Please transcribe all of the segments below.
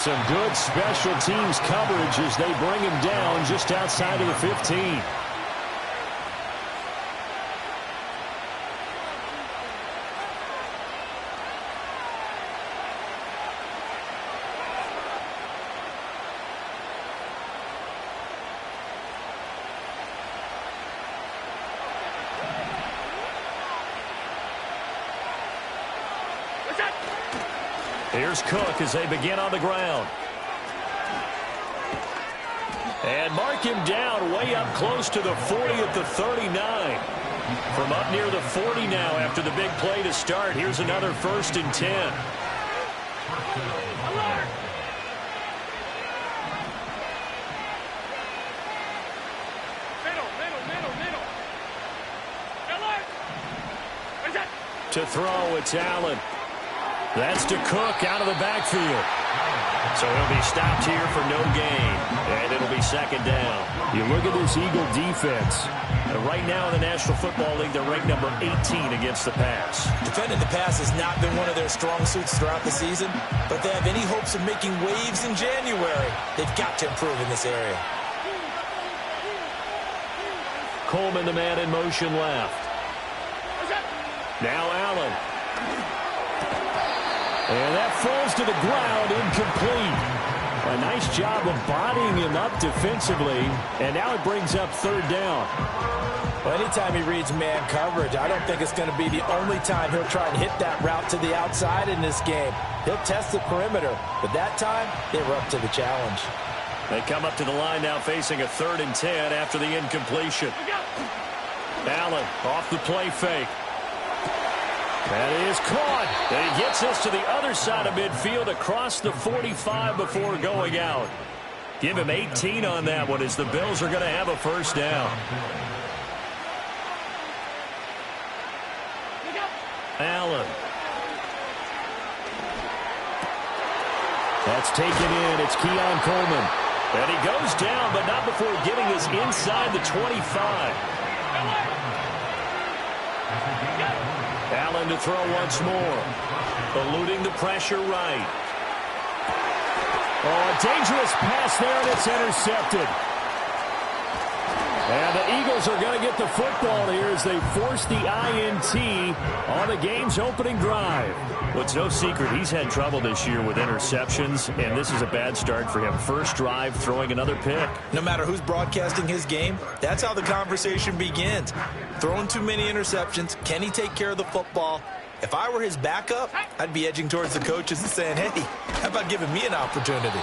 Some good special teams coverage as they bring him down just outside of the 15. Here's Cook as they begin on the ground. And mark him down way up close to the 40 at the 39. From up near the 40 now after the big play to start. Here's another 1st and 10. To throw, it's Allen. That's to Cook out of the backfield. So he'll be stopped here for no gain. And it'll be 2nd down. You look at this Eagle defense. Right now in the National Football League, they're ranked number 18 against the pass. Defending the pass has not been one of their strong suits throughout the season. But if they have any hopes of making waves in January, they've got to improve in this area. Coleman, the man in motion left. Now Allen. And that falls to the ground, incomplete. A nice job of bodying him up defensively, and now it brings up 3rd down. Well, anytime he reads man coverage, I don't think it's going to be the only time he'll try and hit that route to the outside in this game. He'll test the perimeter, but that time, they were up to the challenge. They come up to the line now facing a 3rd and 10 after the incompletion. Allen off the play fake. That is caught. And he gets us to the other side of midfield across the 45 before going out. Give him 18 on that one as the Bills are going to have a 1st down. Allen. That's taken in. It's Keon Coleman. And he goes down, but not before getting us inside the 25. Allen to throw once more. Eluding the pressure right. Oh, a dangerous pass there, and it's intercepted. And the Eagles are going to get the football here as they force the INT on the game's opening drive. Well, it's no secret he's had trouble this year with interceptions, and this is a bad start for him. First drive, throwing another pick. No matter who's broadcasting his game, that's how the conversation begins. Throwing too many interceptions. Can he take care of the football? If I were his backup, I'd be edging towards the coaches and saying, hey, how about giving me an opportunity?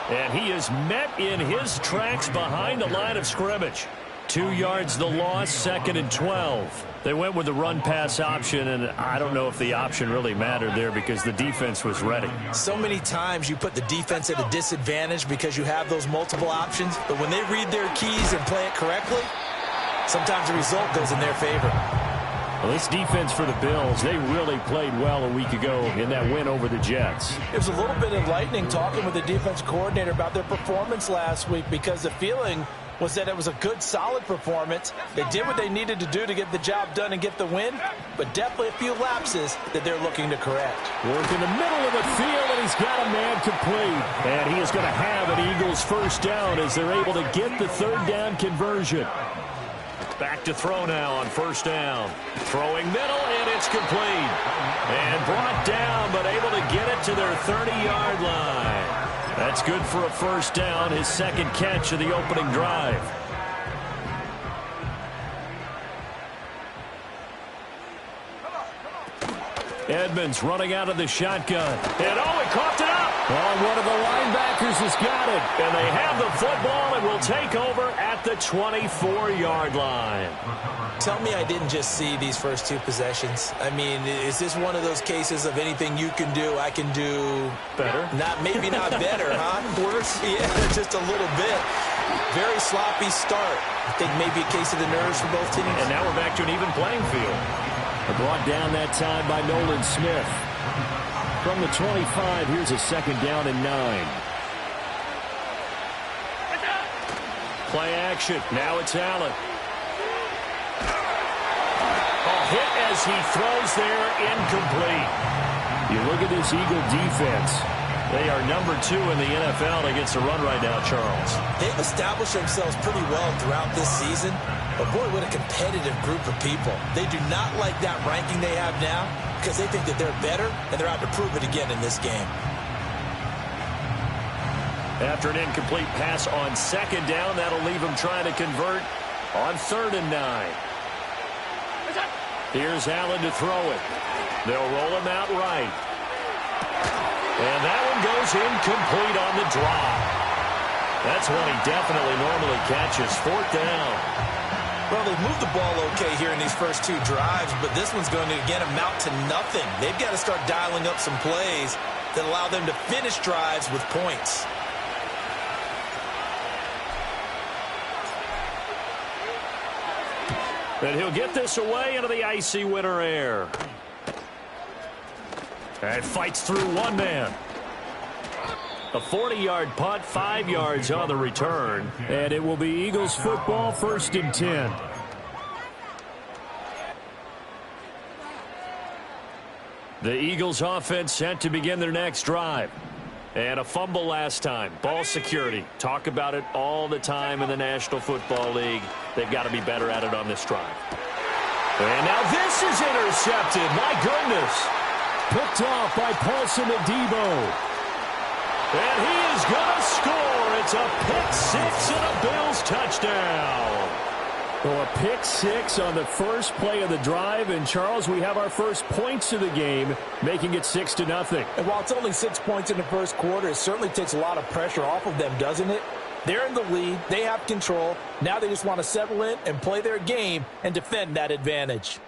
And he is met in his tracks behind the line of scrimmage. 2 yards the loss, 2nd and 12. They went with the run-pass option, and I don't know if the option really mattered there because the defense was ready. So many times you put the defense at a disadvantage because you have those multiple options, but when they read their keys and play it correctly, sometimes the result goes in their favor. Well, this defense for the Bills, they really played well a week ago in that win over the Jets. It was a little bit enlightening talking with the defense coordinator about their performance last week because the feeling was that it was a good, solid performance. They did what they needed to do to get the job done and get the win, but definitely a few lapses that they're looking to correct. Work in the middle of the field, and he's got a man complete. And he is going to have an Eagles 1st down as they're able to get the 3rd down conversion. Back to throw now on 1st down. Throwing middle, and it's complete. And brought down, but able to get it to their 30-yard line. That's good for a 1st down, his 2nd catch of the opening drive. Edmonds running out of the shotgun. And he coughed it up. Oh, one of the linebackers has got it. And they have the football and will take over at the 24-yard line. Tell me I didn't just see these first 2 possessions. I mean, is this one of those cases of anything you can do, I can do better? Maybe not better, huh? Worse? Yeah, just a little bit. Very sloppy start. I think maybe a case of the nerves for both teams. And now we're back to an even playing field. Brought down that time by Nolan Smith. From the 25, here's a 2nd down and 9. Play action. Now it's Allen. Hit as he throws there, incomplete. You look at this Eagle defense. They are number 2 in the NFL against the run right now, Charles. They've established themselves pretty well throughout this season, but boy, what a competitive group of people. They do not like that ranking they have now because they think that they're better, and they're out to prove it again in this game. After an incomplete pass on second down, that'll leave them trying to convert on 3rd and 9. Here's Allen to throw it. They'll roll him out right. And that one goes incomplete on the drop. That's one he definitely normally catches. 4th down. Well, they've moved the ball okay here in these first 2 drives, but this one's going to, again, amount to nothing. They've got to start dialing up some plays that allow them to finish drives with points. And he'll get this away into the icy winter air. And fights through one man. A 40-yard punt, 5 yards on the return. And it will be Eagles football, 1st and 10. The Eagles offense set to begin their next drive. And a fumble last time. Ball security. Talk about it all the time in the National Football League. They've got to be better at it on this drive. And now this is intercepted. My goodness. Picked off by Paulson Adebo. And he is going to score. It's a pick 6 and a Bills touchdown. Well, a pick 6 on the first play of the drive. And, Charles, we have our first points of the game, making it 6-0. And while it's only 6 points in the first quarter, it certainly takes a lot of pressure off of them, doesn't it? They're in the lead. They have control. Now they just want to settle in and play their game and defend that advantage.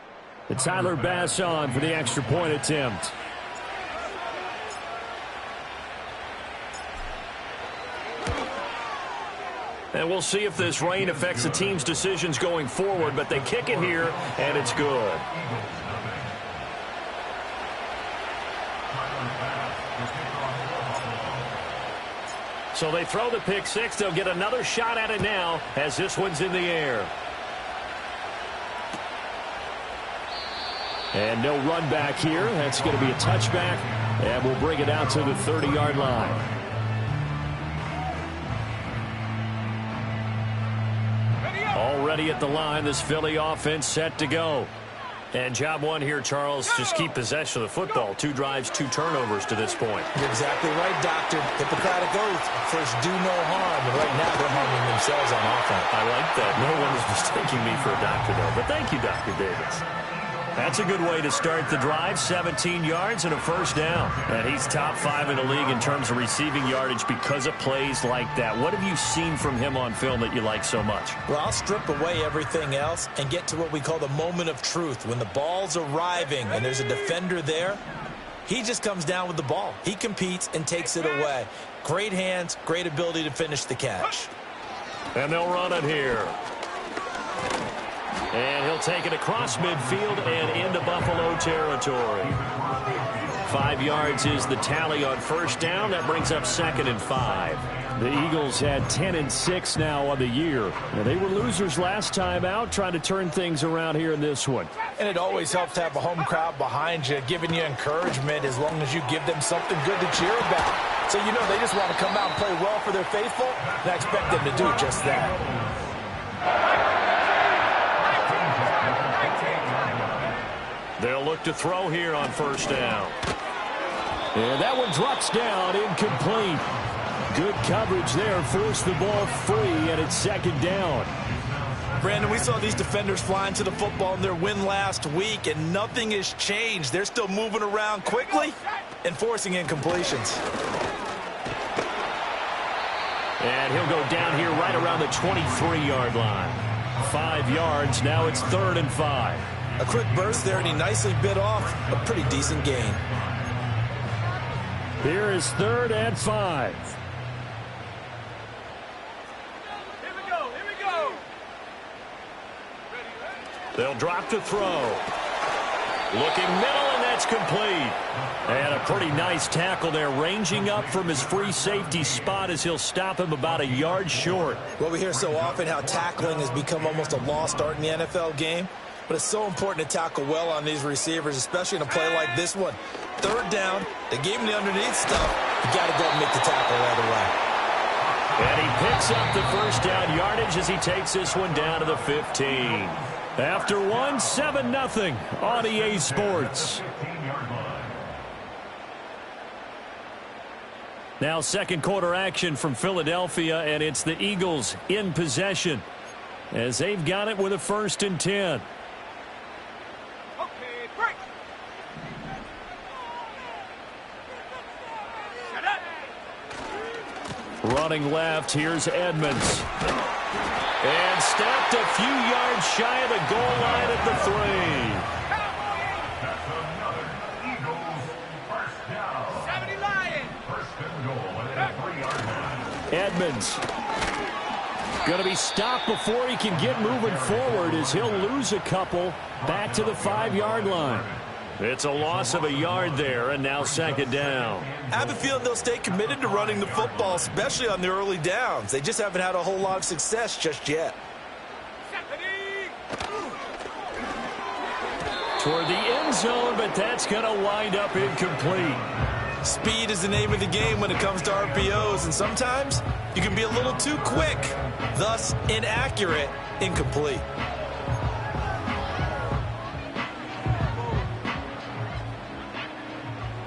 And Tyler Bass on for the extra point attempt. And we'll see if this rain affects the team's decisions going forward, but they kick it here, and it's good. So they throw the pick 6. They'll get another shot at it now as this one's in the air. And no run back here. That's going to be a touchback, and we'll bring it out to the 30-yard line. Already at the line, this Philly offense set to go. And job one here, Charles, just keep possession of the football. 2 drives, 2 turnovers to this point. You're exactly right, Doctor. Hippocratic oath. First, do no harm. And right now, they're harming themselves on offense. I like that. No one is mistaking me for a doctor, though. But thank you, Dr. Davis. That's a good way to start the drive. 17 yards and a first down. And he's top 5 in the league in terms of receiving yardage because of plays like that. What have you seen from him on film that you like so much? Well, I'll strip away everything else and get to what we call the moment of truth. When the ball's arriving and there's a defender there, he just comes down with the ball. He competes and takes it away. Great hands, great ability to finish the catch. And they'll run it here. And he'll take it across midfield and into Buffalo territory. 5 yards is the tally on first down. That brings up 2nd and 5. The Eagles had 10-6 now on the year. Now, they were losers last time out, trying to turn things around here in this one. And it always helps to have a home crowd behind you, giving you encouragement as long as you give them something good to cheer about. So, you know, they just want to come out and play well for their faithful, and I expect them to do just that. They'll look to throw here on first down. And that one drops down, incomplete. Good coverage there, forced the ball free, and it's 2nd down. Brandon, we saw these defenders flying to the football in their win last week, and nothing has changed. They're still moving around quickly and forcing incompletions. And he'll go down here right around the 23-yard line. 5 yards, now it's 3rd and 5. A quick burst there, and he nicely bit off a pretty decent gain. Here is 3rd and 5. Here we go. They'll drop to throw. Looking middle, and that's complete. And a pretty nice tackle there, ranging up from his free safety spot as he'll stop him about a yard short. Well, we hear so often how tackling has become almost a lost art in the NFL game. But it's so important to tackle well on these receivers, especially in a play like this one. 3rd down, they gave him the underneath stuff, You got to go and make the tackle right away. And he picks up the first down yardage as he takes this one down to the 15. After one, 7-0 on EA Sports. Now second quarter action from Philadelphia, and it's the Eagles in possession as they've got it with a 1st and 10. Okay, break. Running left, here's Edmonds. And stopped a few yards shy of the goal line at the 3. Edmonds going to be stopped before he can get moving forward as he'll lose a couple back to the 5-yard line. It's a loss of a yard there, and now 2nd down. I have a feeling they'll stay committed to running the football, especially on the early downs. They just haven't had a whole lot of success just yet. Toward the end zone, but that's going to wind up incomplete. Speed is the name of the game when it comes to RPOs, and sometimes you can be a little too quick, thus inaccurate, incomplete.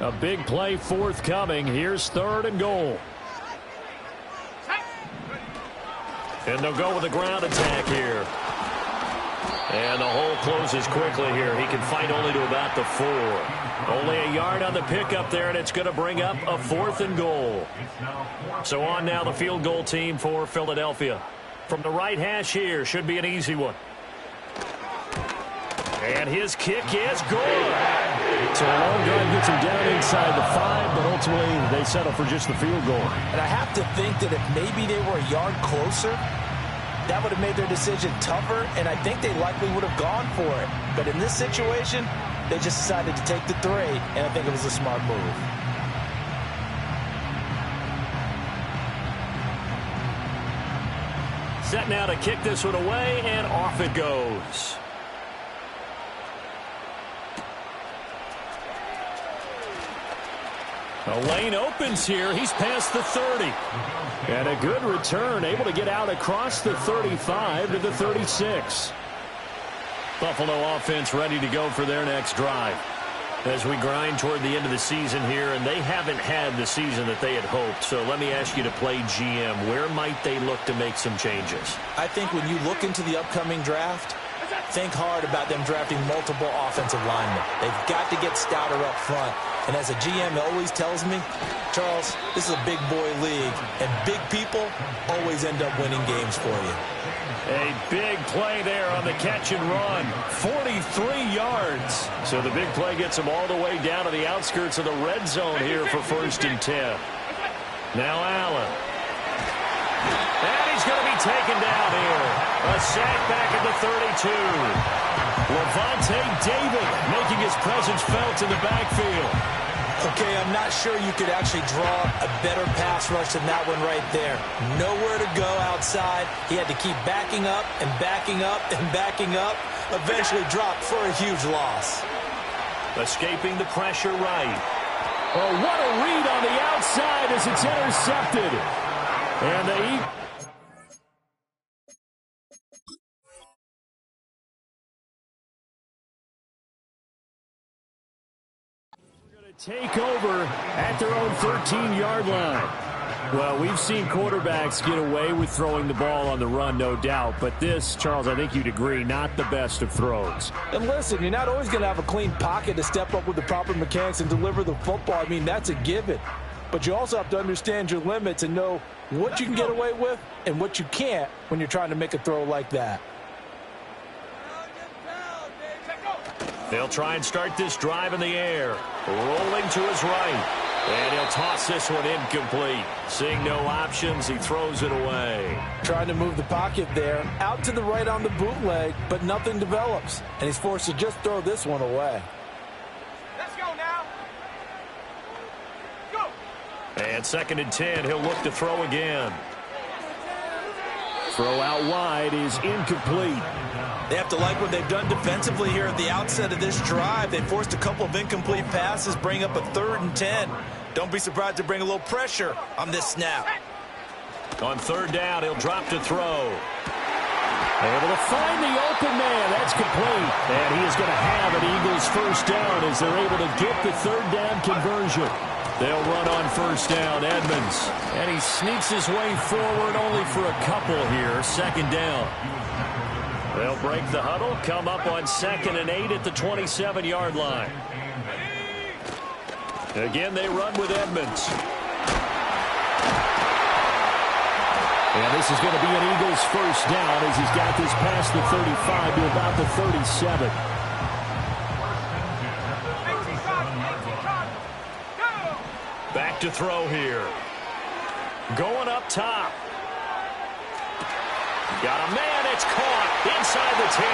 A big play forthcoming. Here's 3rd and goal. And they'll go with a ground attack here. And the hole closes quickly here. He can fight only to about the 4. Only a yard on the pickup there, and it's going to bring up a 4th and goal. So on now the field goal team for Philadelphia. From the right hash here, should be an easy one. And his kick is good. So a long drive gets him down inside the 5, but ultimately they settle for just the field goal. And I have to think that if maybe they were a yard closer, that would have made their decision tougher, and I think they likely would have gone for it. But in this situation, they just decided to take the 3, and I think it was a smart move. Set now to kick this one away, and off it goes. A lane opens here. He's past the 30. And a good return, able to get out across the 35 to the 36. Buffalo offense ready to go for their next drive. As we grind toward the end of the season here, and they haven't had the season that they had hoped. So let me ask you to play GM. Where might they look to make some changes? I think when you look into the upcoming draft, think hard about them drafting multiple offensive linemen. They've got to get stouter up front. And as a GM always tells me, Charles, this is a big boy league, and big people always end up winning games for you. A big play there on the catch and run. 43 yards. So the big play gets him all the way down to the outskirts of the red zone here for 1st and 10. Now Allen. And he's going to be taken down here. A sack back at the 32. Lavonte David making his presence felt in the backfield. Okay, I'm not sure you could actually draw a better pass rush than that one right there. Nowhere to go outside. He had to keep backing up and backing up and backing up. Eventually dropped for a huge loss. Escaping the pressure right. Oh, what a read on the outside as it's intercepted. And they take over at their own 13-yard line. Well, we've seen quarterbacks get away with throwing the ball on the run, no doubt. But this, Charles, I think you'd agree, not the best of throws. And listen, you're not always going to have a clean pocket to step up with the proper mechanics and deliver the football. I mean, that's a given. But you also have to understand your limits and know what you can get away with and what you can't when you're trying to make a throw like that. They'll try and start this drive in the air. Rolling to his right. And he'll toss this one incomplete. Seeing no options, he throws it away. Trying to move the pocket there. Out to the right on the bootleg, but nothing develops. And he's forced to just throw this one away. Let's go now. Go. And 2nd and 10, he'll look to throw again. Throw out wide is incomplete. They have to like what they've done defensively here at the outset of this drive. They forced a couple of incomplete passes, bring up a 3rd and 10. Don't be surprised to bring a little pressure on this snap. On third down, he'll drop to throw. Able to find the open man. That's complete. And he is going to have an Eagles first down as they're able to get the third down conversion. They'll run on first down, Edmonds. And he sneaks his way forward only for a couple here. Second down. They'll break the huddle, come up on 2nd and 8 at the 27-yard line. Again, they run with Edmonds. And this is going to be an Eagles first down as he's got this past the 35 to about the 37. Back to throw here. Going up top. Got a man. It's caught inside the 10.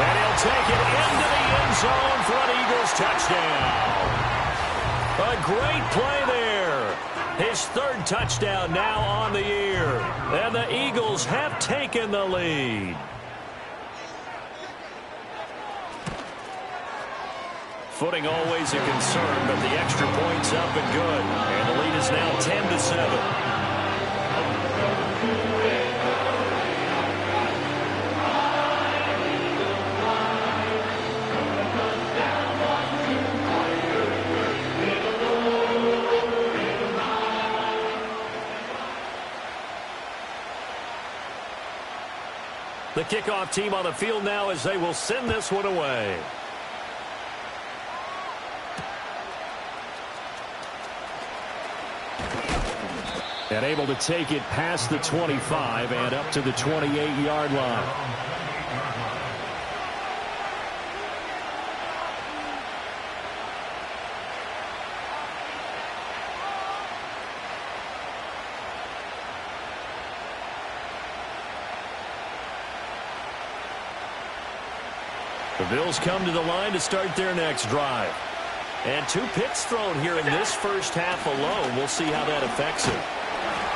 And he'll take it into the end zone for an Eagles touchdown. A great play there. His third touchdown now on the year. And the Eagles have taken the lead. Footing always a concern, but the extra point's up and good. And the lead is now 10-7. The kickoff team on the field now as they will send this one away. And able to take it past the 25 and up to the 28-yard line. The Bills come to the line to start their next drive. And 2 picks thrown here in this first half alone. We'll see how that affects him.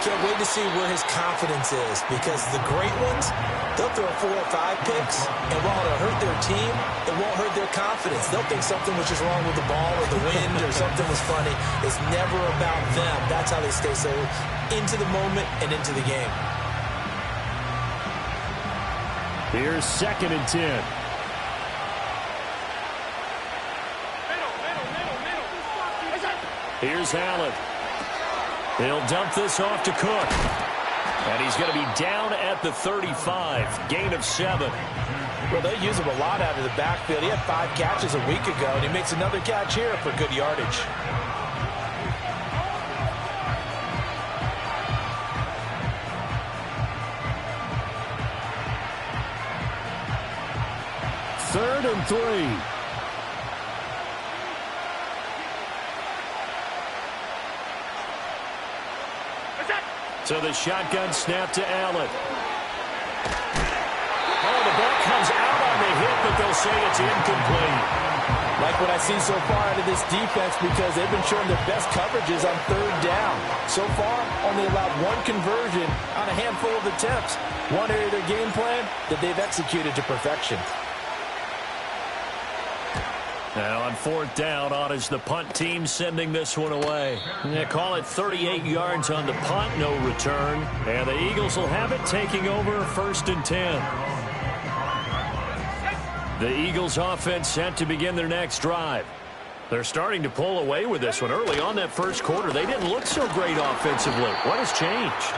Can't wait to see where his confidence is, because the great ones, they'll throw 4 or 5 picks, and while it'll hurt their team, it won't hurt their confidence. They'll think something was just wrong with the ball or the wind or something was funny. It's never about them. That's how they stay so into the moment and into the game. Here's 2nd and 10. Here's Allen. He'll dump this off to Cook. And he's going to be down at the 35. Gain of 7. Well, they use him a lot out of the backfield. He had 5 catches a week ago, and he makes another catch here for good yardage. Third and 3. So the shotgun snap to Allen. Oh, the ball comes out on the hit, but they'll say it's incomplete. Like what I see so far out of this defense, because they've been showing their best coverages on third down. So far, only allowed 1 conversion on a handful of attempts. One area of their game plan that they've executed to perfection. Now on 4th down, on is the punt team sending this one away. They call it 38 yards on the punt, no return. And the Eagles will have it taking over 1st and 10. The Eagles offense set to begin their next drive. They're starting to pull away with this one. Early on that first quarter, they didn't look so great offensively. What has changed?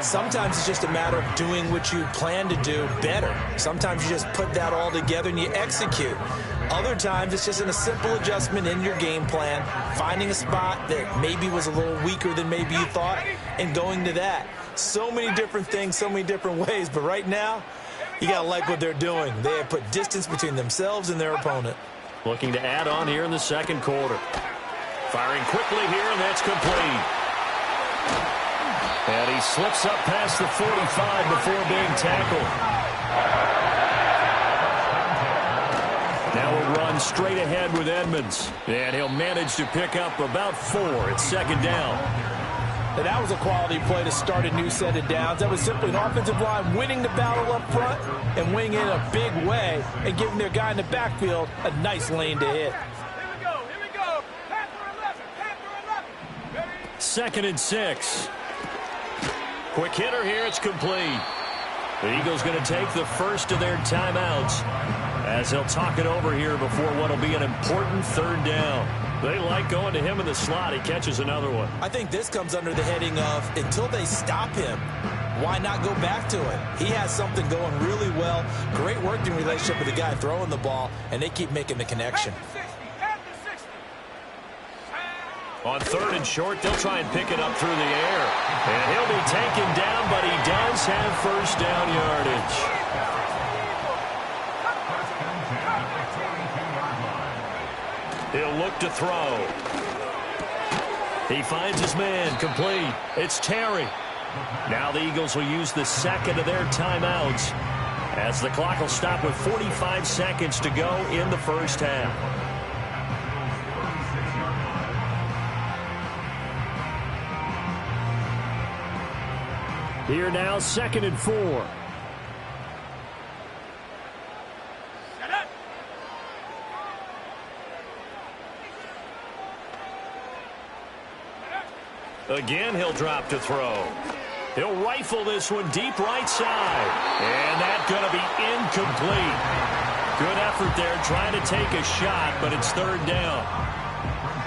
Sometimes it's just a matter of doing what you plan to do better. Sometimes you just put that all together and you execute. Other times it's just a simple adjustment in your game plan, finding a spot that maybe was a little weaker than maybe you thought, and going to that. So many different things, so many different ways, but right now, you got to like what they're doing. They have put distance between themselves and their opponent. Looking to add on here in the second quarter. Firing quickly here, and that's complete. And he slips up past the 45 before being tackled. Now we'll run straight ahead with Edmonds. And he'll manage to pick up about 4 at 2nd down. And that was a quality play to start a new set of downs. That was simply an offensive line winning the battle up front and winning in a big way and giving their guy in the backfield a nice lane to hit. Here we go. Panther 11. Panther 11. 2nd and 6. Quick hitter here. It's complete. The Eagles going to take the first of their timeouts as he'll talk it over here before what will be an important 3rd down. They like going to him in the slot. He catches another one. I think this comes under the heading of until they stop him, why not go back to it? He has something going really well. Great working relationship with the guy throwing the ball, and they keep making the connection. On 3rd and short, they'll try and pick it up through the air. And he'll be taken down, but he does have first down yardage. He'll look to throw. He finds his man, complete. It's Terry. Now the Eagles will use the 2nd of their timeouts as the clock will stop with 45 seconds to go in the first half. Here now, 2nd and 4. Again, he'll drop to throw. He'll rifle this one deep right side. And that's going to be incomplete. Good effort there trying to take a shot, but it's 3rd down.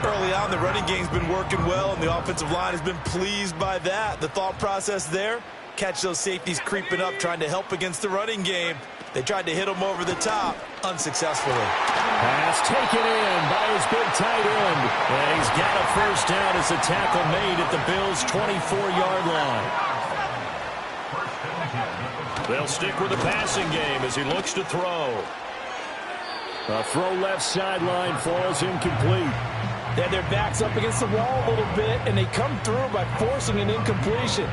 Early on, the running game's been working well, and the offensive line has been pleased by that. The thought process there, catch those safeties creeping up, trying to help against the running game. They tried to hit him over the top, unsuccessfully. Pass taken in by his big tight end. And he's got a first down as the tackle made at the Bills' 24-yard line. They'll stick with the passing game as he looks to throw. A throw left sideline falls incomplete. They had their backs up against the wall a little bit, and they come through by forcing an incompletion.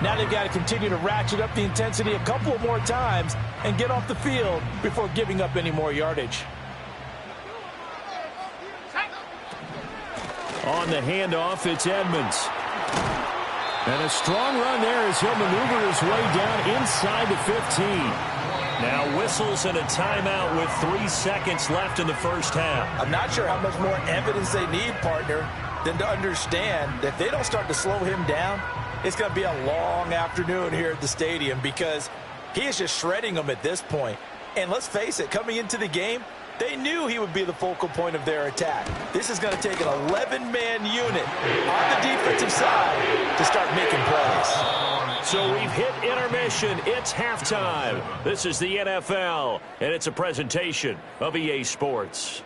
Now they've got to continue to ratchet up the intensity a couple more times and get off the field before giving up any more yardage. On the handoff, it's Edmonds. And a strong run there as he'll maneuver his way down inside the 15. Now whistles and a timeout with 3 seconds left in the first half. I'm not sure how much more evidence they need, partner, than to understand that if they don't start to slow him down, it's going to be a long afternoon here at the stadium because he is just shredding them at this point. And let's face it, coming into the game, they knew he would be the focal point of their attack. This is going to take an 11-man unit on the defensive side to start making plays. So we've hit intermission. It's halftime. This is the NFL, and it's a presentation of EA Sports.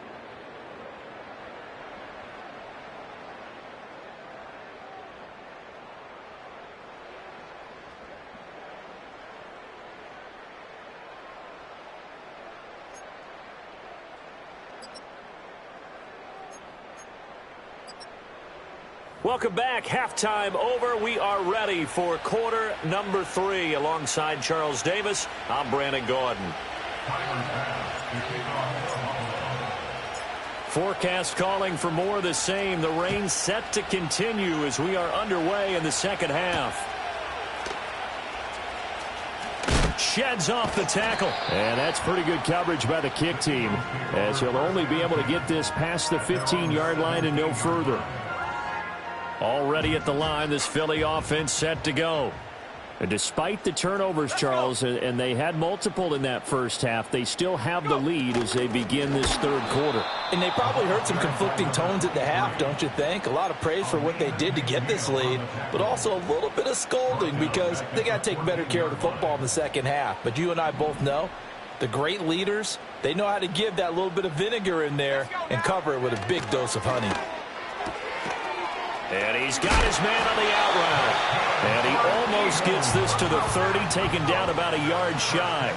Welcome back. Halftime over. We are ready for quarter number 3. Alongside Charles Davis, I'm Brandon Gaudin. Forecast calling for more of the same. The rain set to continue as we are underway in the second half. Sheds off the tackle. And that's pretty good coverage by the kick team, as he'll only be able to get this past the 15-yard line and no further. Already at the line, this Philly offense set to go. And despite the turnovers, Charles, and they had multiple in that first half, they still have the lead as they begin this third quarter. And they probably heard some conflicting tones at the half, don't you think? A lot of praise for what they did to get this lead, but also a little bit of scolding because they got to take better care of the football in the second half. But you and I both know the great leaders, they know how to give that little bit of vinegar in there and cover it with a big dose of honey. And he's got his man on the out route. And he almost gets this to the 30, taken down about a yard shy.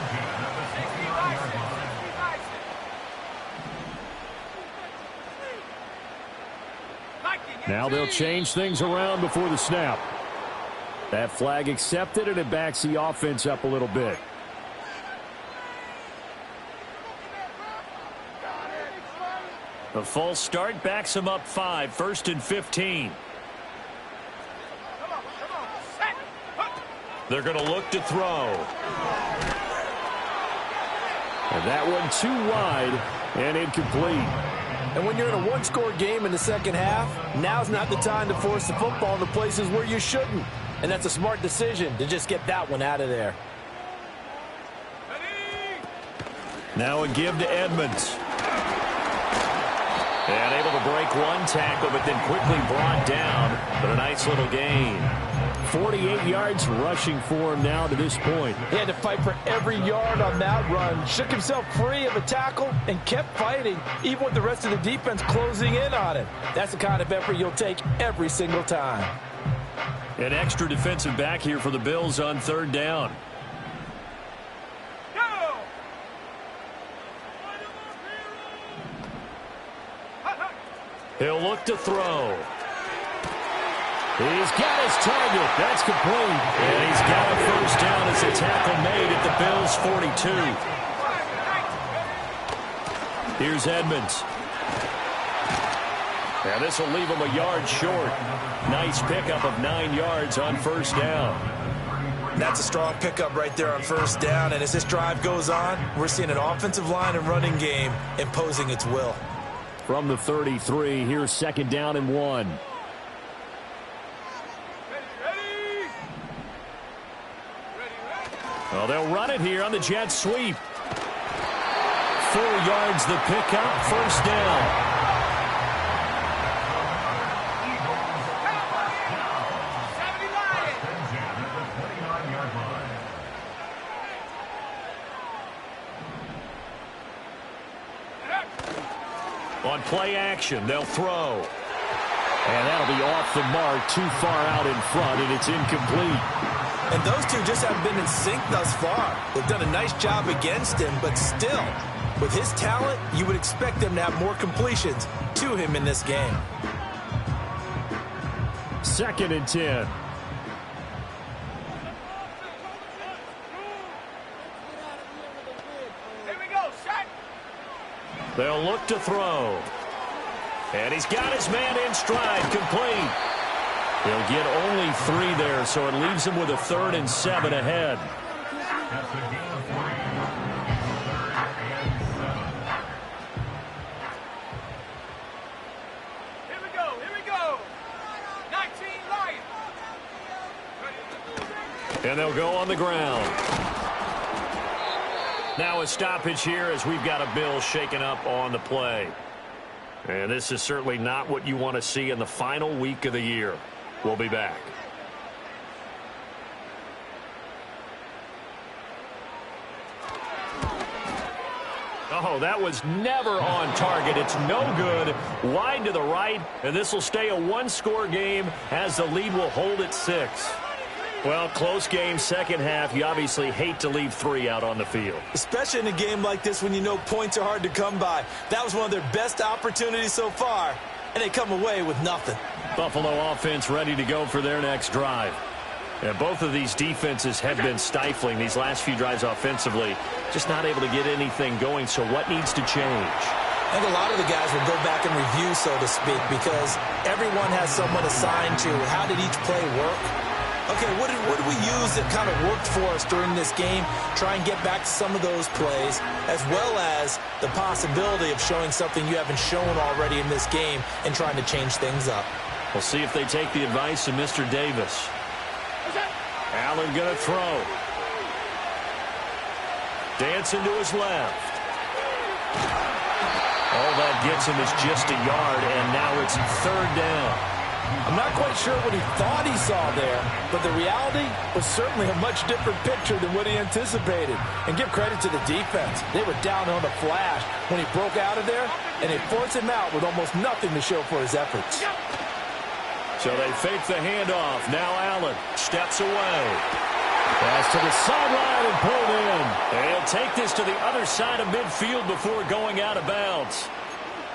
Now they'll change things around before the snap. That flag accepted, and it backs the offense up a little bit. The false start backs him up 5, 1st and 15. They're going to look to throw. And that one too wide and incomplete. And when you're in a one-score game in the second half, now's not the time to force the football into places where you shouldn't. And that's a smart decision to just get that one out of there. Now a give to Edmonds. And able to break one tackle, but then quickly brought down. But a nice little gain. 48 yards rushing for him now to this point. He had to fight for every yard on that run. Shook himself free of a tackle and kept fighting, even with the rest of the defense closing in on him. That's the kind of effort you'll take every single time. An extra defensive back here for the Bills on third down. He'll look to throw. He's got his target. That's complete. And he's got a first down as a tackle made at the Bills' 42. Here's Edmonds. Now this will leave him a yard short. Nice pickup of 9 yards on first down. That's a strong pickup right there on first down. And as this drive goes on, we're seeing an offensive line and running game imposing its will. From the 33, here's second down and 1. Well, they'll run it here on the jet sweep. 4 yards the pickup, first down. On play action, they'll throw. And that'll be off the mark, too far out in front, and it's incomplete. And those two just haven't been in sync thus far. They've done a nice job against him, but still, with his talent, you would expect them to have more completions to him in this game. Second and 10. Here we go, set. They'll look to throw. And he's got his man in stride, complete. He'll get only 3 there, so it leaves him with a 3rd and 7 ahead. Here we go, here we go. 19 Lions. And they'll go on the ground. Now a stoppage here as we've got a Bill shaken up on the play. And this is certainly not what you want to see in the final week of the year. We'll be back. Oh, that was never on target. It's no good. Wide to the right, and this will stay a one-score game as the lead will hold at 6. Well, close game, second half. You obviously hate to leave 3 out on the field. Especially in a game like this when you know points are hard to come by. That was one of their best opportunities so far, and they come away with nothing. Buffalo offense ready to go for their next drive. And both of these defenses have been stifling these last few drives offensively. Just not able to get anything going, so what needs to change? I think a lot of the guys will go back and review, so to speak, because everyone has someone assigned to how did each play work. Okay, what did we use that kind of worked for us during this game? Try and get back to some of those plays, as well as the possibility of showing something you haven't shown already in this game and trying to change things up. We'll see if they take the advice of Mr. Davis. Allen going to throw. Dancing to his left. All that gets him is just a yard, and now it's 3rd down. I'm not quite sure what he thought he saw there, but the reality was certainly a much different picture than what he anticipated. And give credit to the defense. They were down on the flash when he broke out of there, and they forced him out with almost nothing to show for his efforts. So they fake the handoff. Now Allen steps away. Pass to the sideline and pulled in. And he'll take this to the other side of midfield before going out of bounds.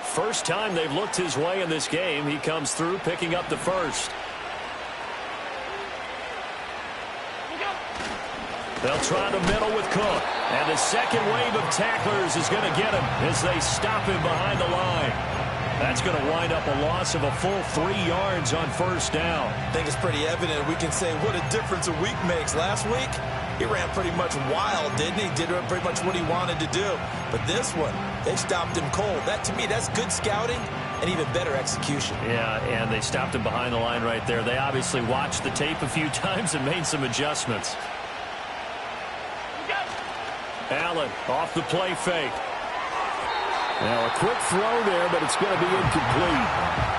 First time they've looked his way in this game. He comes through picking up the first. They'll try the middle with Cook. And the second wave of tacklers is going to get him as they stop him behind the line. That's going to wind up a loss of a full 3 yards on first down. I think it's pretty evident. We can say what a difference a week makes. Last week, he ran pretty much wild, didn't he? Did pretty much what he wanted to do. But this one, They stopped him cold. That, to me, that's good scouting and even better execution. Yeah, and they stopped him behind the line right there. They obviously watched the tape a few times and made some adjustments. Allen off the play fake. Now a quick throw there, but it's going to be incomplete.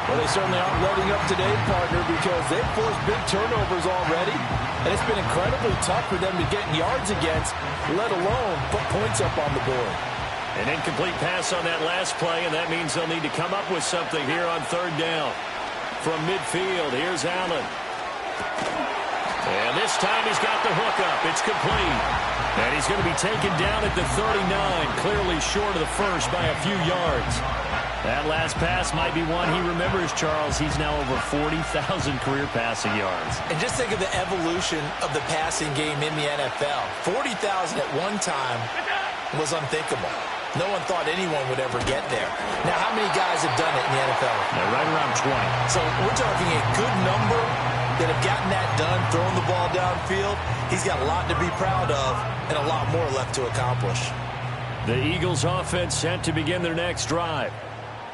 Well, they certainly aren't letting up today, partner, because they've forced big turnovers already. And it's been incredibly tough for them to get yards against, let alone put points up on the board. An incomplete pass on that last play, and that means they'll need to come up with something here on third down. From midfield, here's Allen. And this time he's got the hook up. It's complete. And he's going to be taken down at the 39, clearly short of the first by a few yards. That last pass might be one he remembers, Charles. He's now over 40,000 career passing yards. And just think of the evolution of the passing game in the NFL. 40,000 at one time was unthinkable. No one thought anyone would ever get there. Now, how many guys have done it in the NFL? Yeah, right around 20. So we're talking a good number that have gotten that done, throwing the ball downfield. He's got a lot to be proud of and a lot more left to accomplish. The Eagles offense set to begin their next drive.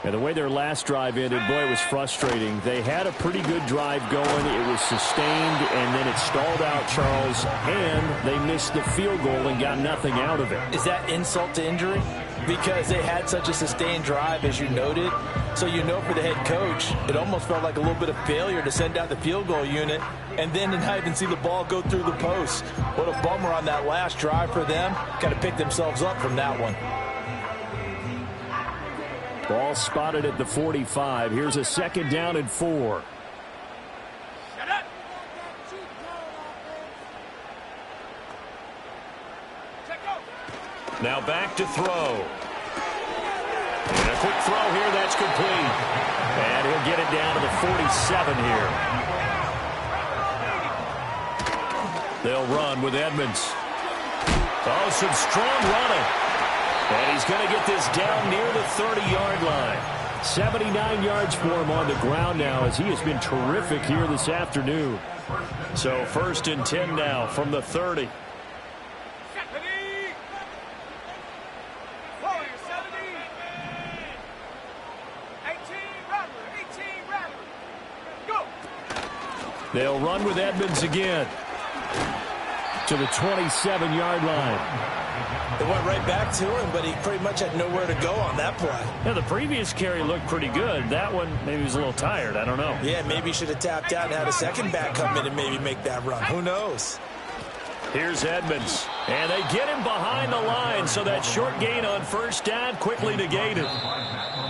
And the way their last drive ended, boy, it was frustrating. They had a pretty good drive going. It was sustained, and then it stalled out, Charles, and they missed the field goal and got nothing out of it. Is that insult to injury? Because they had such a sustained drive, as you noted. So you know for the head coach, it almost felt like a little bit of failure to send out the field goal unit and then to not even see the ball go through the post. What a bummer on that last drive for them. Got to pick themselves up from that one. Ball spotted at the 45. Here's a second down and 4. Shut up. Check out. Now back to throw. And a quick throw here, that's complete. And he'll get it down to the 47 here. They'll run with Edmonds. Oh, some strong running. And he's going to get this down near the 30-yard line. 79 yards for him on the ground now, as he has been terrific here this afternoon. So 1st and 10 now from the 30. They'll run with Edmonds again to the 27-yard line. They went right back to him, but he pretty much had nowhere to go on that play. Yeah, the previous carry looked pretty good. That one, maybe he was a little tired. I don't know. Yeah, maybe he should have tapped out and had a second back come in and maybe make that run. Who knows? Here's Edmonds. And they get him behind the line, so that short gain on first down quickly negated.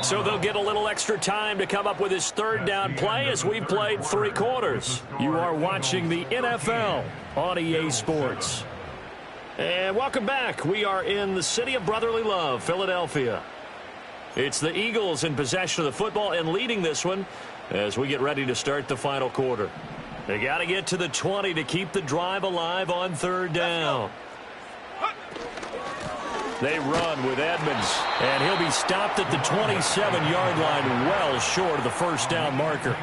So they'll get a little extra time to come up with his third down play as we've played 3 quarters. You are watching the NFL on EA Sports. And welcome back. We are in the city of brotherly love, Philadelphia. It's the Eagles in possession of the football and leading this one as we get ready to start the final quarter. They got to get to the 20 to keep the drive alive on third down. They run with Edmonds, and he'll be stopped at the 27-yard line, well short of the first down marker.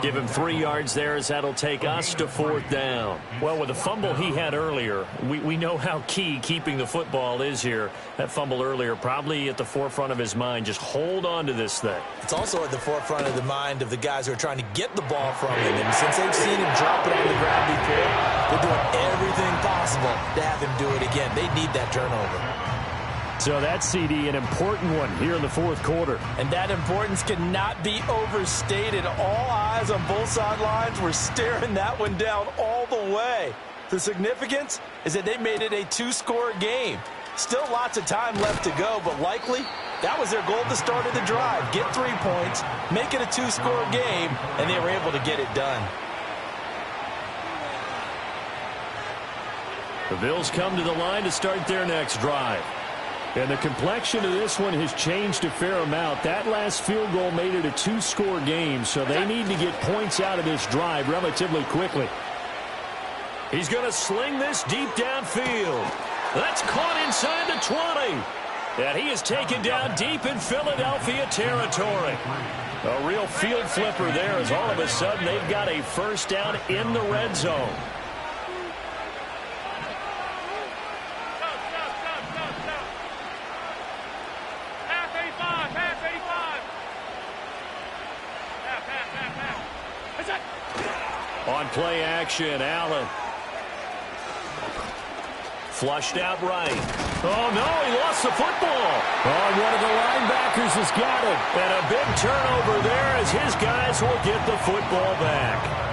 Give him 3 yards there, as that'll take us to 4th down. Well, with the fumble he had earlier, we know how key keeping the football is here. That fumble earlier probably at the forefront of his mind. Just hold on to this thing. It's also at the forefront of the mind of the guys who are trying to get the ball from him. And since they've seen him drop it on the ground before, they're doing everything possible to have him do it again. They need that turnover. So that CD, an important one here in the 4th quarter. And that importance cannot be overstated. All eyes on both sidelines were staring that one down all the way. The significance is that they made it a 2-score game. Still lots of time left to go, but likely that was their goal at the start of the drive. Get 3 points, make it a 2-score game, and they were able to get it done. The Bills come to the line to start their next drive. And the complexion of this one has changed a fair amount. That last field goal made it a 2-score game, so they need to get points out of this drive relatively quickly. He's going to sling this deep downfield. That's caught inside the 20. And he is taken down deep in Philadelphia territory. A real field flipper there, as all of a sudden they've got a first down in the red zone. on play action. Allen. Flushed out right. Oh, no, he lost the football. Oh, one of the linebackers has got it. And a big turnover there as his guys will get the football back.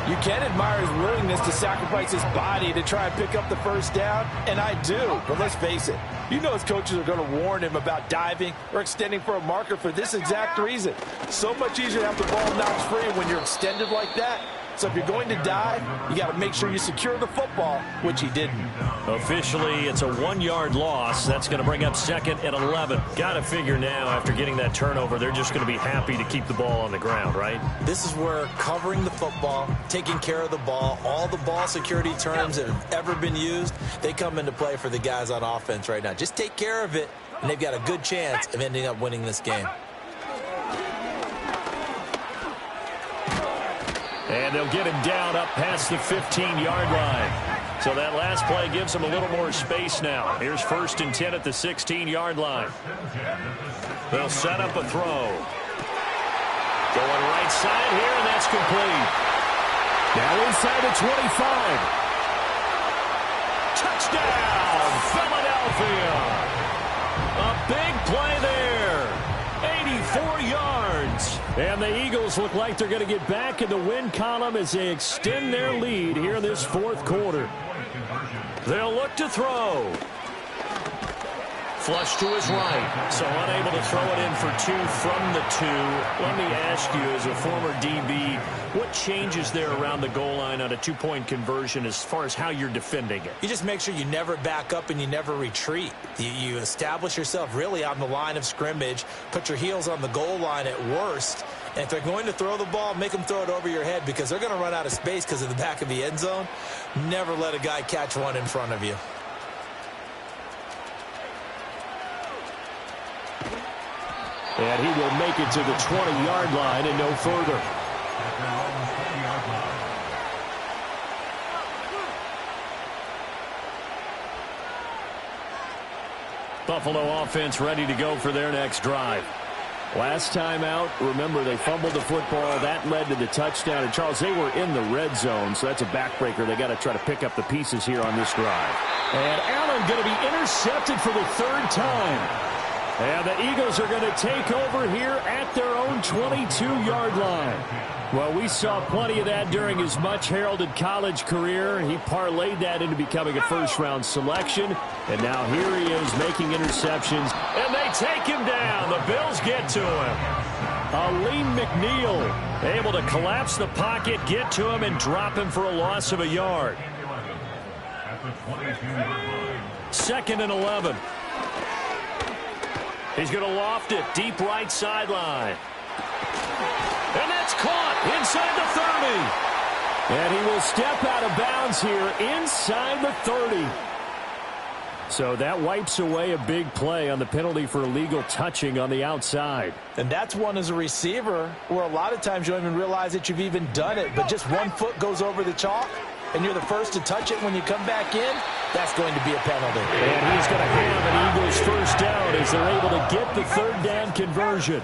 You can admire his willingness to sacrifice his body to try and pick up the first down, and I do. But let's face it, you know his coaches are going to warn him about diving or extending for a marker for this exact reason. So much easier to have the ball knocked free when you're extended like that. So if you're going to dive, you got to make sure you secure the football, which he didn't. Officially, it's a 1-yard loss. That's going to bring up 2nd and 11. Got to figure now, after getting that turnover, they're just going to be happy to keep the ball on the ground, right? This is where covering the football, taking care of the ball, all the ball security terms that have ever been used, they come into play for the guys on offense right now. Just take care of it, and they've got a good chance of ending up winning this game. And they'll get him down up past the 15-yard line. So that last play gives him a little more space now. Here's 1st and 10 at the 16-yard line. They'll set up a throw. Going right side here, and that's complete. Now inside the 25. Touchdown, Philadelphia. A big play there. 84 yards. And the Eagles look like they're going to get back in the win column as they extend their lead here in this 4th quarter. They'll look to throw. Flush to his right, so unable to throw it in for 2 from the 2. Let me ask you, as a former DB, what changes there around the goal line on a 2-point conversion as far as how you're defending it? You just make sure you never back up and you never retreat. You establish yourself really on the line of scrimmage, put your heels on the goal line at worst, and if they're going to throw the ball, make them throw it over your head because they're going to run out of space because of the back of the end zone. Never let a guy catch one in front of you. And he will make it to the 20-yard line and no further. Buffalo offense ready to go for their next drive. Last time out, remember, they fumbled the football. That led to the touchdown. And, Charles, they were in the red zone, so that's a backbreaker. They got to try to pick up the pieces here on this drive. And Allen going to be intercepted for the 3rd time. And the Eagles are going to take over here at their own 22-yard line. Well, we saw plenty of that during his much-heralded college career. He parlayed that into becoming a first-round selection. And now here he is making interceptions. And they take him down. The Bills get to him. Aleem McNeil able to collapse the pocket, get to him, and drop him for a loss of a yard. 2nd and 11. He's going to loft it deep right sideline. And that's caught inside the 30. And he will step out of bounds here inside the 30. So that wipes away a big play on the penalty for illegal touching on the outside. And that's one as a receiver where a lot of times you don't even realize that you've even done it, but just one foot goes over the chalk and you're the first to touch it when you come back in. That's going to be a penalty. And he's going to have an Eagles first down as they're able to get the 3rd down conversion.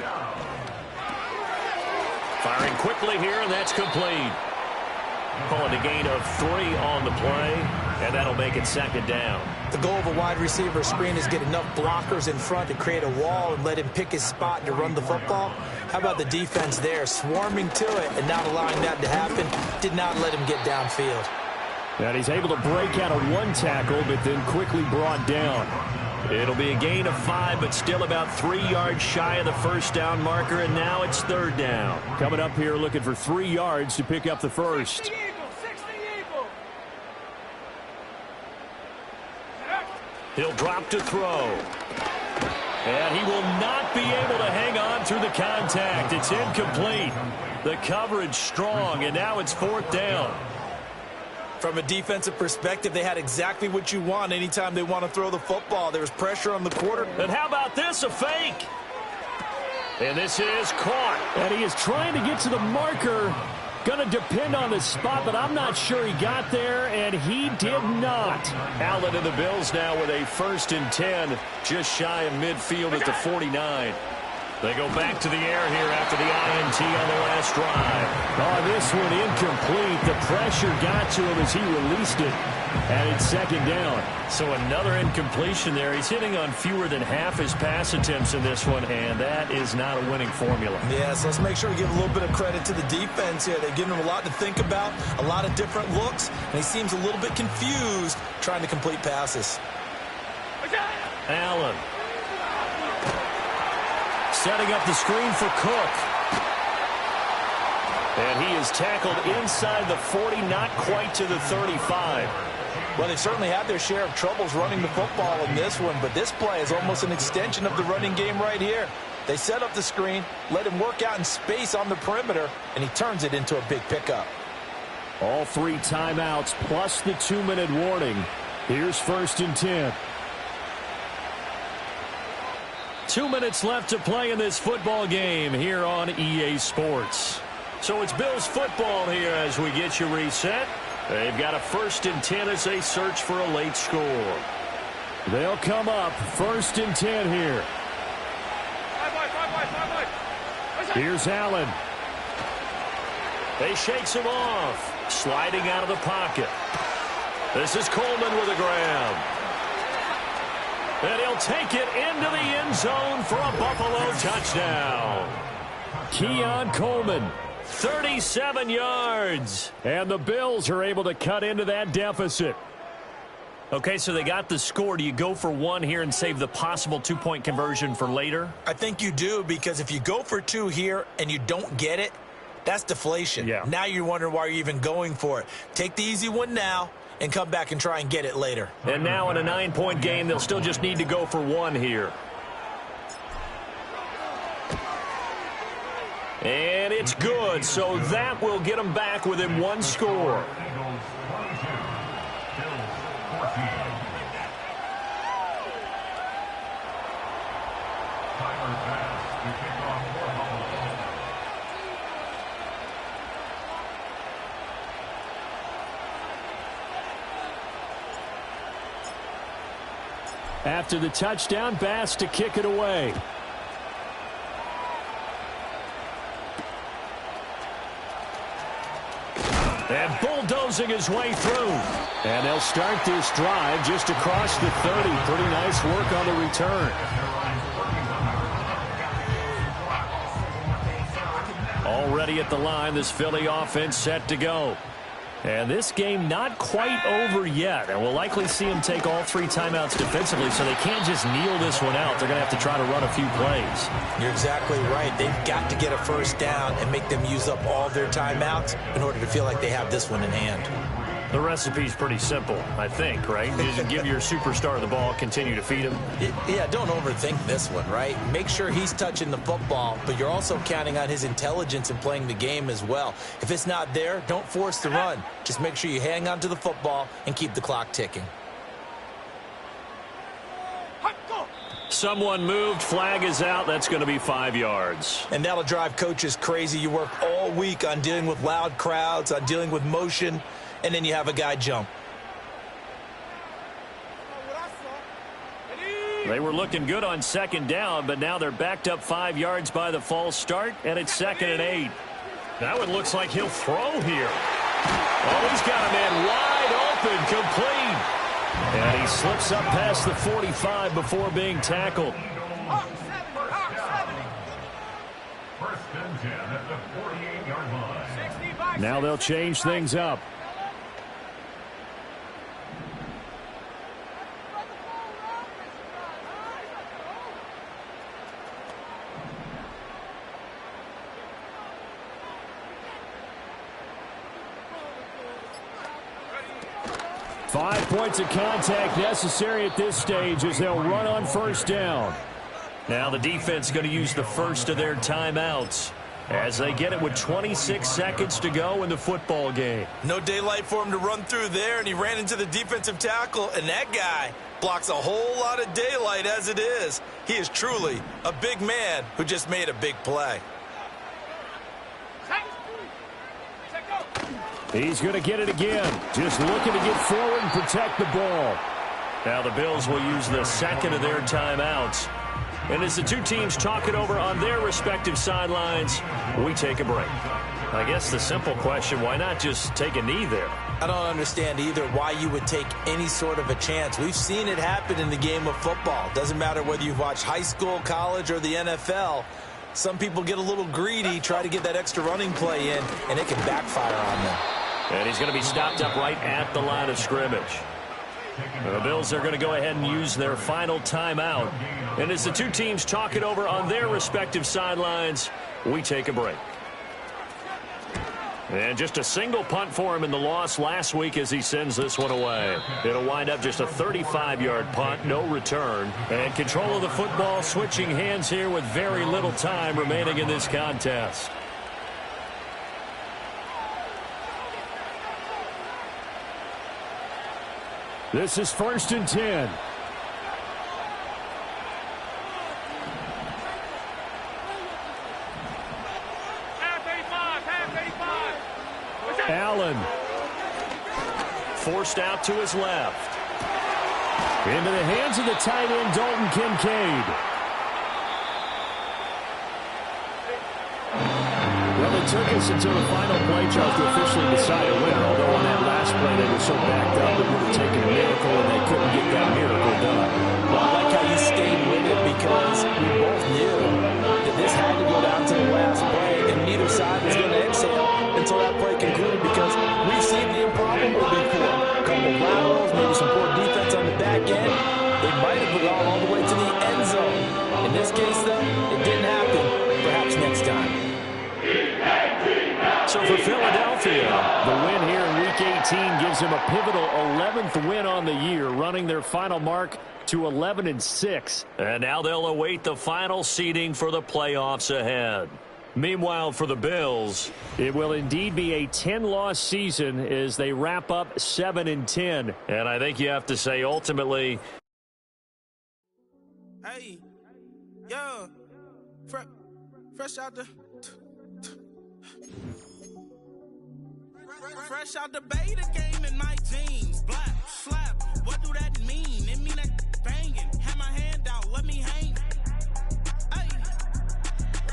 Firing quickly here, and that's complete. Calling a gain of 3 on the play, and that'll make it 2nd down. The goal of a wide receiver screen is get enough blockers in front to create a wall and let him pick his spot to run the football. How about the defense there, swarming to it and not allowing that to happen? Did not let him get downfield. And he's able to break out of 1 tackle, but then quickly brought down. It'll be a gain of 5, but still about 3 yards shy of the first down marker, and now it's 3rd down. Coming up here looking for 3 yards to pick up the first. He'll drop to throw. And he will not be able to hang on through the contact. It's incomplete. The coverage strong, and now it's 4th down. From a defensive perspective, they had exactly what you want anytime they want to throw the football. There was pressure on the quarter. And how about this, a fake? And this is caught. And he is trying to get to the marker. Going to depend on the spot, but I'm not sure he got there, and he did not. Allen and the Bills now with a 1st and 10, just shy of midfield at the 49. They go back to the air here after the INT on the last drive. Oh, this one incomplete. The pressure got to him as he released it. And it's second down. So another incompletion there. He's hitting on fewer than half his pass attempts in this one, and that is not a winning formula. Yeah, so let's make sure we give a little bit of credit to the defense here. They've given him a lot to think about, a lot of different looks, and he seems a little bit confused trying to complete passes. Allen. Setting up the screen for Cook. And he is tackled inside the 40, not quite to the 35. Well, they've certainly had their share of troubles running the football in this one, but this play is almost an extension of the running game right here. They set up the screen, let him work out in space on the perimeter, and he turns it into a big pickup. All 3 timeouts plus the 2-minute warning. Here's 1st and 10. 2 minutes left to play in this football game here on EA Sports. So it's Bills football here as we get you reset. They've got a 1st and 10 as they search for a late score. They'll come up 1st and 10 here. Here's Allen. They shakes him off. Sliding out of the pocket. This is Coleman with a grab. And he'll take it into the end zone for a Buffalo touchdown. Keon Coleman. 37 yards. And the Bills are able to cut into that deficit. Okay, so they got the score. Do you go for 1 here and save the possible 2-point conversion for later? I think you do, because if you go for 2 here and you don't get it, that's deflation. Yeah. Now you're wondering why you're even going for it. Take the easy one now and come back and try and get it later. And now in a 9-point game, they'll still just need to go for 1 here. And it's good, so that will get them back within 1 score. After the touchdown, Bass to kick it away. And bulldozing his way through. And they'll start this drive just across the 30. Pretty nice work on the return. Already at the line, this Philly offense set to go. And this game not quite over yet. And we'll likely see them take all 3 timeouts defensively, so they can't just kneel this one out. They're going to have to try to run a few plays. You're exactly right. They've got to get a 1st down and make them use up all their timeouts in order to feel like they have this one in hand. The recipe's pretty simple, I think, right? You just give your superstar the ball, continue to feed him. Yeah, don't overthink this one, right? Make sure he's touching the football, but you're also counting on his intelligence in playing the game as well. If it's not there, don't force the run. Just make sure you hang on to the football and keep the clock ticking. Someone moved, flag is out. That's going to be 5 yards. And that'll drive coaches crazy. You work all week on dealing with loud crowds, on dealing with motion, and then you have a guy jump. They were looking good on 2nd down, but now they're backed up 5 yards by the false start, and it's 2nd and 8. That one looks like he'll throw here. Oh, he's got a man wide open, complete. And he slips up past the 45 before being tackled. Now they'll change things up. Five points of contact necessary at this stage as they'll run on 1st down. Now the defense is going to use the first of their timeouts as they get it with 26 seconds to go in the football game. No daylight for him to run through there, and he ran into the defensive tackle, and that guy blocks a whole lot of daylight as it is. He is truly a big man who just made a big play. He's going to get it again. Just looking to get forward and protect the ball. Now the Bills will use the second of their timeouts. And as the two teams talk it over on their respective sidelines, we take a break. I guess the simple question, why not just take a knee there? I don't understand either why you would take any sort of a chance. We've seen it happen in the game of football. Doesn't matter whether you've watched high school, college, or the NFL. Some people get a little greedy, try to get that extra running play in, and it can backfire on them. And he's going to be stopped up right at the line of scrimmage. The Bills are going to go ahead and use their final timeout. And as the two teams talk it over on their respective sidelines, we take a break. And just a single punt for him in the loss last week as he sends this one away. It'll wind up just a 35-yard punt, no return. And control of the football switching hands here with very little time remaining in this contest. This is 1st and 10. Allen. Forced out to his left. Into the hands of the tight end, Dalton Kincaid. Well, it took us until the final play, Charles, to officially decide a winner. Although on that last play, they were so backed up, it would have taken a miracle, and they couldn't get that miracle done. Well, I like how you stayed with it because we both knew that this had to go down to the last play, and neither side was going to exhale until that play concluded because we've seen the improbable before. A couple of laterals, maybe some poor defense on the back end. They might have gone all the way to the end zone. In this case, though, it didn't happen. Perhaps next time. So for Philadelphia, the win here in Week 18 gives them a pivotal 11th win on the year, running their final mark to 11-6. And now they'll await the final seeding for the playoffs ahead. Meanwhile, for the Bills, it will indeed be a 10-loss season as they wrap up 7-10. And I think you have to say ultimately, hey, yo, fresh out the fresh out the beta game in my jeans. Black slap, what do that mean? It mean that banging. Have my hand out, let me hang. Hey,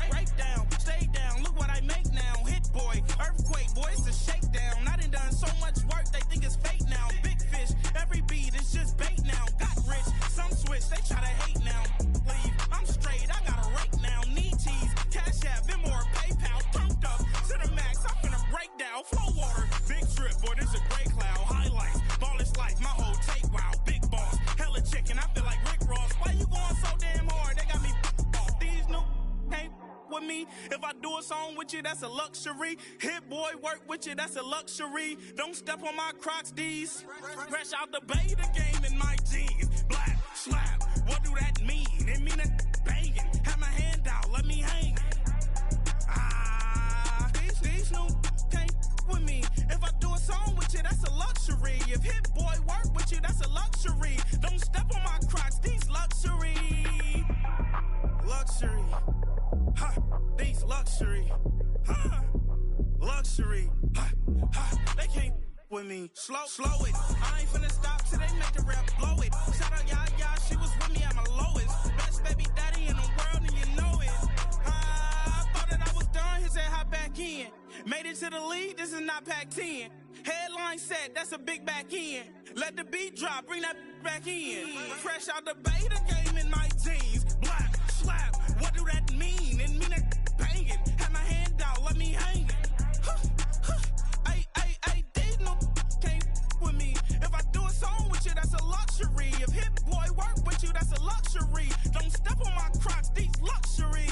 break down, stay down. Look what I make now. Hit boy, earthquake, boy, it's a shakedown. I done so much work, they think it's fake now. Big fish, every beat is just bait now. Got rich, some switch, they try to hate now. Leave, I'm straight, I got a rake now. Need cheese, cash app, Venmo or PayPal. Turned up to the max, I'm finna break down. Flow water, big trip, boy, this a gray cloud. Highlights, ball is life, my whole take, wow. Big boss, hella chicken, I feel like Rick Ross. Why you going so damn hard? They got me off. These new can't with me. If I do a song with you, that's a luxury. Hit boy, work with you, that's a luxury. Don't step on my Crocs, these. Fresh out the beta game in my jeans. Black slap, what do that mean? It mean that banging. Have my hand out, let me hang. These new can't with me. If I do a song with you, that's a luxury. If hit boy work with you, that's a luxury. Don't step on my Crocs, these luxury. Luxury. Ha, these luxury. Ha, luxury. Ha, ha, they can't with me. Slow it. I ain't finna stop till they make the rap blow it. Shout out Yaya, she was with me at my lowest. Best baby daddy in the world and you know it. I thought that I was done, he said hop back in. Made it to the league, this is not Pac-10. Headline set, that's a big back end. Let the beat drop, bring that back in. Fresh out the beta game in my jeans. Black slap, what do that mean? It mean that banging. Have my hand out, let me hang. Ay, these no can't with me. If I do a song with you, that's a luxury. If hit boy work with you, that's a luxury. Don't step on my Crocs, these luxury.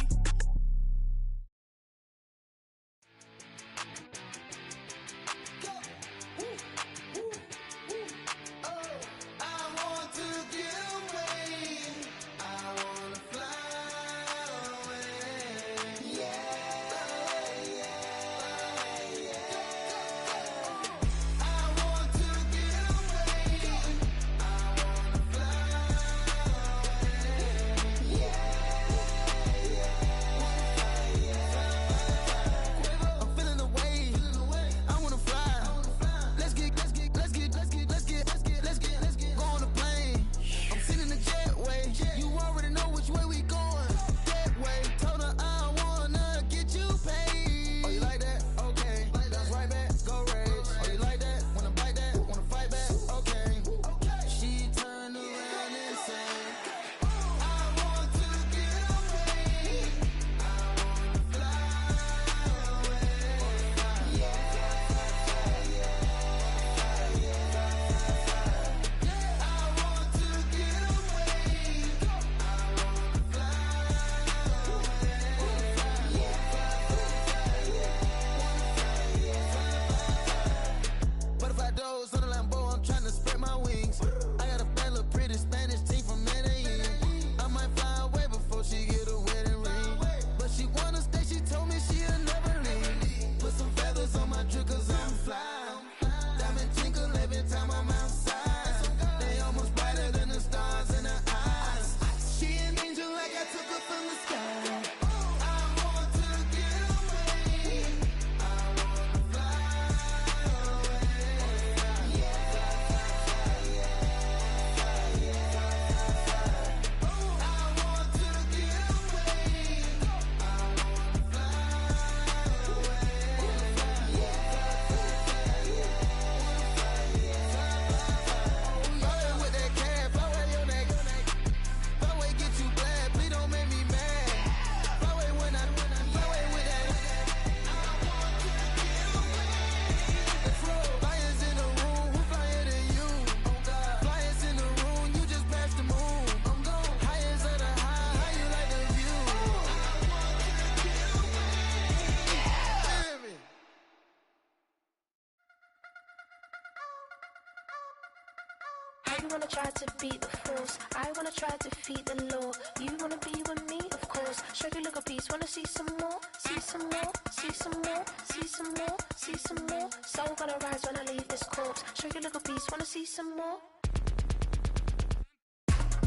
You wanna try to beat the force, I wanna try to defeat the law. You wanna be with me, of course. Show you look a piece, wanna see some more, see some more, see some more, see some more, see some more. Soul gonna rise when I leave this corpse. Show you look a piece, wanna see some more.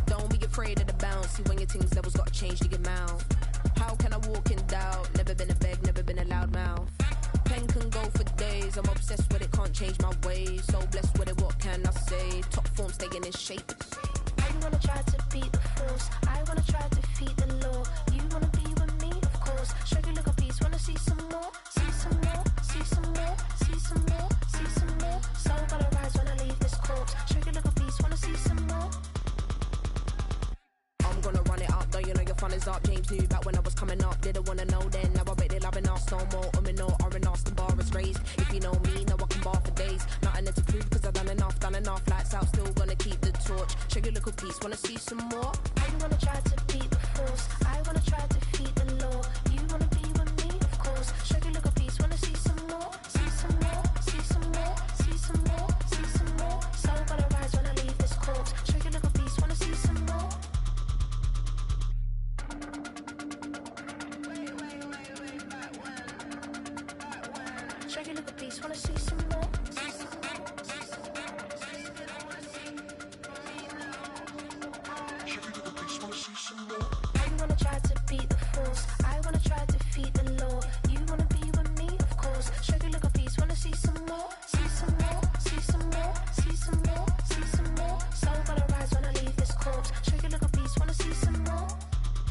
Don't be afraid of the bounce. See when your things levels got changed to your mouth. How can I walk in doubt? Never been a beg, never been a loud mouth. Pen can go for days. I'm obsessed with it, can't change my ways. So blessed with it, what can I say? Top form staying in shape. You wanna try to beat the force, I wanna try to defeat the law. You wanna be with me, of course. Show you look a piece, wanna see some more, see some more, see some more, see some more, see some more. Soul gonna rise when I leave this corpse. Show you look a piece, wanna see some more. I'm gonna run it up, though you know your fun is up. James knew back when I was coming up, didn't wanna know then. Now I bet they're loving us no more. No R&R, the bar is raised. If you know me, now I can bar for days. Nothing to prove, cause I've done enough. Lights out, still gonna keep the torch. Show you look a piece, wanna see some more? You wanna try to beat the force, I wanna try to defeat the law. You wanna be with me, of course. Show you look a piece, wanna see some more, see some more, see some more, see some more, see some more. Soul gonna rise when I leave this corpse. Show you look a piece, wanna see some more. Show you look a piece, wanna see some more. You wanna try to beat the force, I wanna try to defeat the law. You wanna be with me, of course. Show you look a piece, wanna see some more, see some more, see some more, see some more, see some more. Soul gonna rise when I leave this corpse. Show you look a piece, wanna see some more,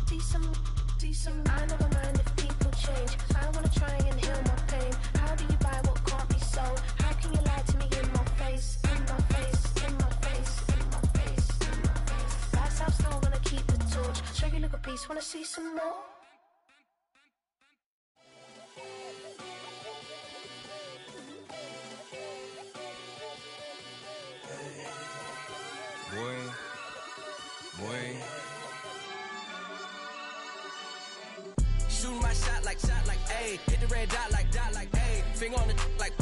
see some, see some. I never mind if people change. I wanna try and heal my pain. How do you buy what can't be sold? How can you lie to me in my face, in my face, in my face, in my face, in my face? That's how still gonna keep the torch. Show you look a piece, wanna see some more. Boy. Shooting my shot like, ayy. Hit the red dot like, ayy. Finger on the like,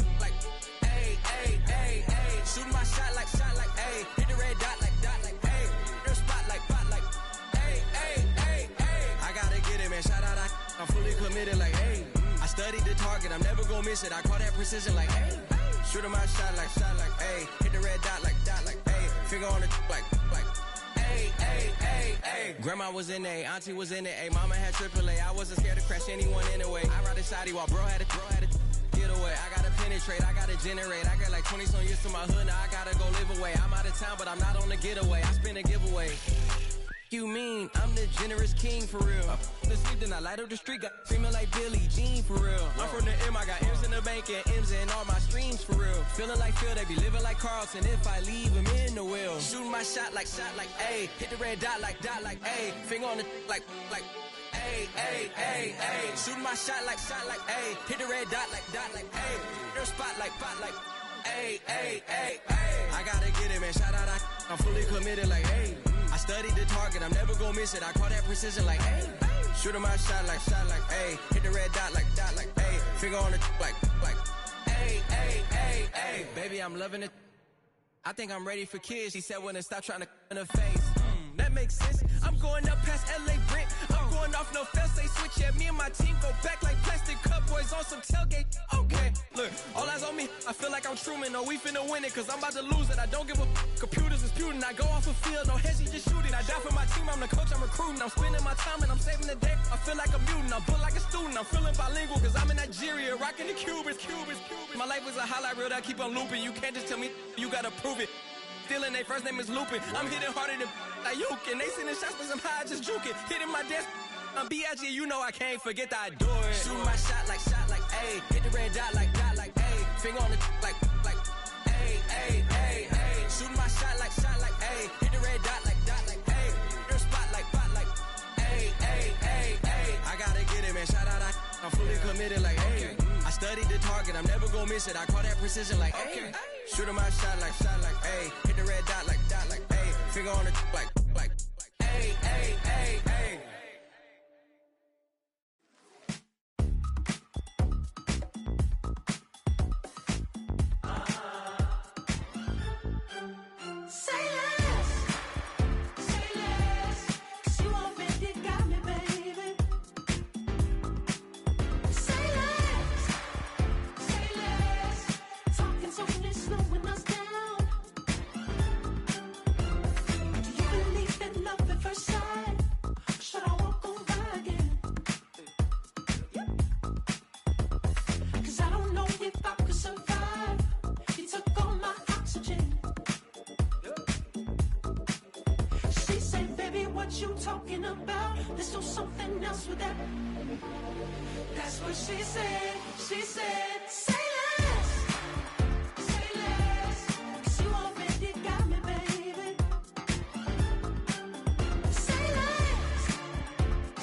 ayy, ayy, ayy, ayy. Shooting my shot like, ayy. Hit the red dot like, ayy. Their spot like, ayy, ayy, ayy, ayy. I gotta get it, man. Shout out, I'm fully committed like, ayy. I studied the target, I'm never gonna miss it. I call that precision like, ayy. Shooting my shot like, ayy. Hit the red dot like, ayy. Finger on the like, ayy, ayy, ayy, ayy. Grandma was in A, auntie was in it, ayy. Mama had AAA, I wasn't scared to crash anyone anyway. I ride the side while bro had to get away. I gotta penetrate, I gotta generate. I got like 20 some years to my hood, now I gotta go live away. I'm out of town, but I'm not on the getaway. I spin a giveaway. You mean I'm the generous king for real? I the sleep, then I light up the street, got screaming like Billie Jean for real. I'm from the M, I got M's in the bank and M's in all my streams for real. Feeling like Phil, they be living like Carlton if I leave him in the wheel. Shooting my shot like, ayy. Hit the red dot like, ayy. Finger on the like, ayy, ayy, ayy, ayy. Shooting my shot like, ayy. Hit the red dot like, ayy. Their spot like, ayy, ayy, ayy, ayy. I gotta get it, man. Shout out, I'm fully committed like, ayy. I studied the target, I'm never gonna miss it. I call that precision like, ayy. Shooting my shot like, ayy. Hit the red dot like, ayy. Finger on the like, ayy, ayy, ayy, ayy. Baby, I'm loving it. I think I'm ready for kids. She said when to stop trying to in her face. That makes sense. I'm going up past LA Brent. I'm going off no fail, say switch. Yeah, me and my team go back like plastic cup boys on some tailgate. Okay, look, all eyes on me. I feel like I'm Truman. No, we finna win it, cause I'm about to lose it. I don't give a computers disputing. I go off a field, no heads, just shooting. I die for my team, I'm the coach, I'm recruiting. I'm spending my time and I'm saving the day. I feel like a mutant, I'm built like a student. I'm feeling bilingual, cause I'm in Nigeria, rocking the Cubans. My life is a highlight reel that I keep on looping. You can't just tell me, you gotta prove it. Stealing, their first name is Lupin. I'm hitting harder than like Yukin. They sending shots, but somehow I just juke it. Hitting my desk, I'm B.I.G. You know I can't forget that I do it. Shooting my shot like, ayy. Hit the red dot like, ayy. Finger on the like, ayy, ayy, ayy, ayy. Shooting my shot like, ayy. Hit the red dot like, ayy. Their spot like, ayy, ayy, ayy, ayy. I gotta get it, man. Shout out, I'm fully committed like, ayy. I studied the target, I'm never gonna miss it. I call that precision like, ayy. Shooting my shot like, ayy. Hit the red dot like, ayy. Finger on the like, ayy, ayy, ayy, ayy. Say what you talking about. Let's do something else with that. That's what she said. She said, say less. Say less. 'Cause you already got me, baby. Say less.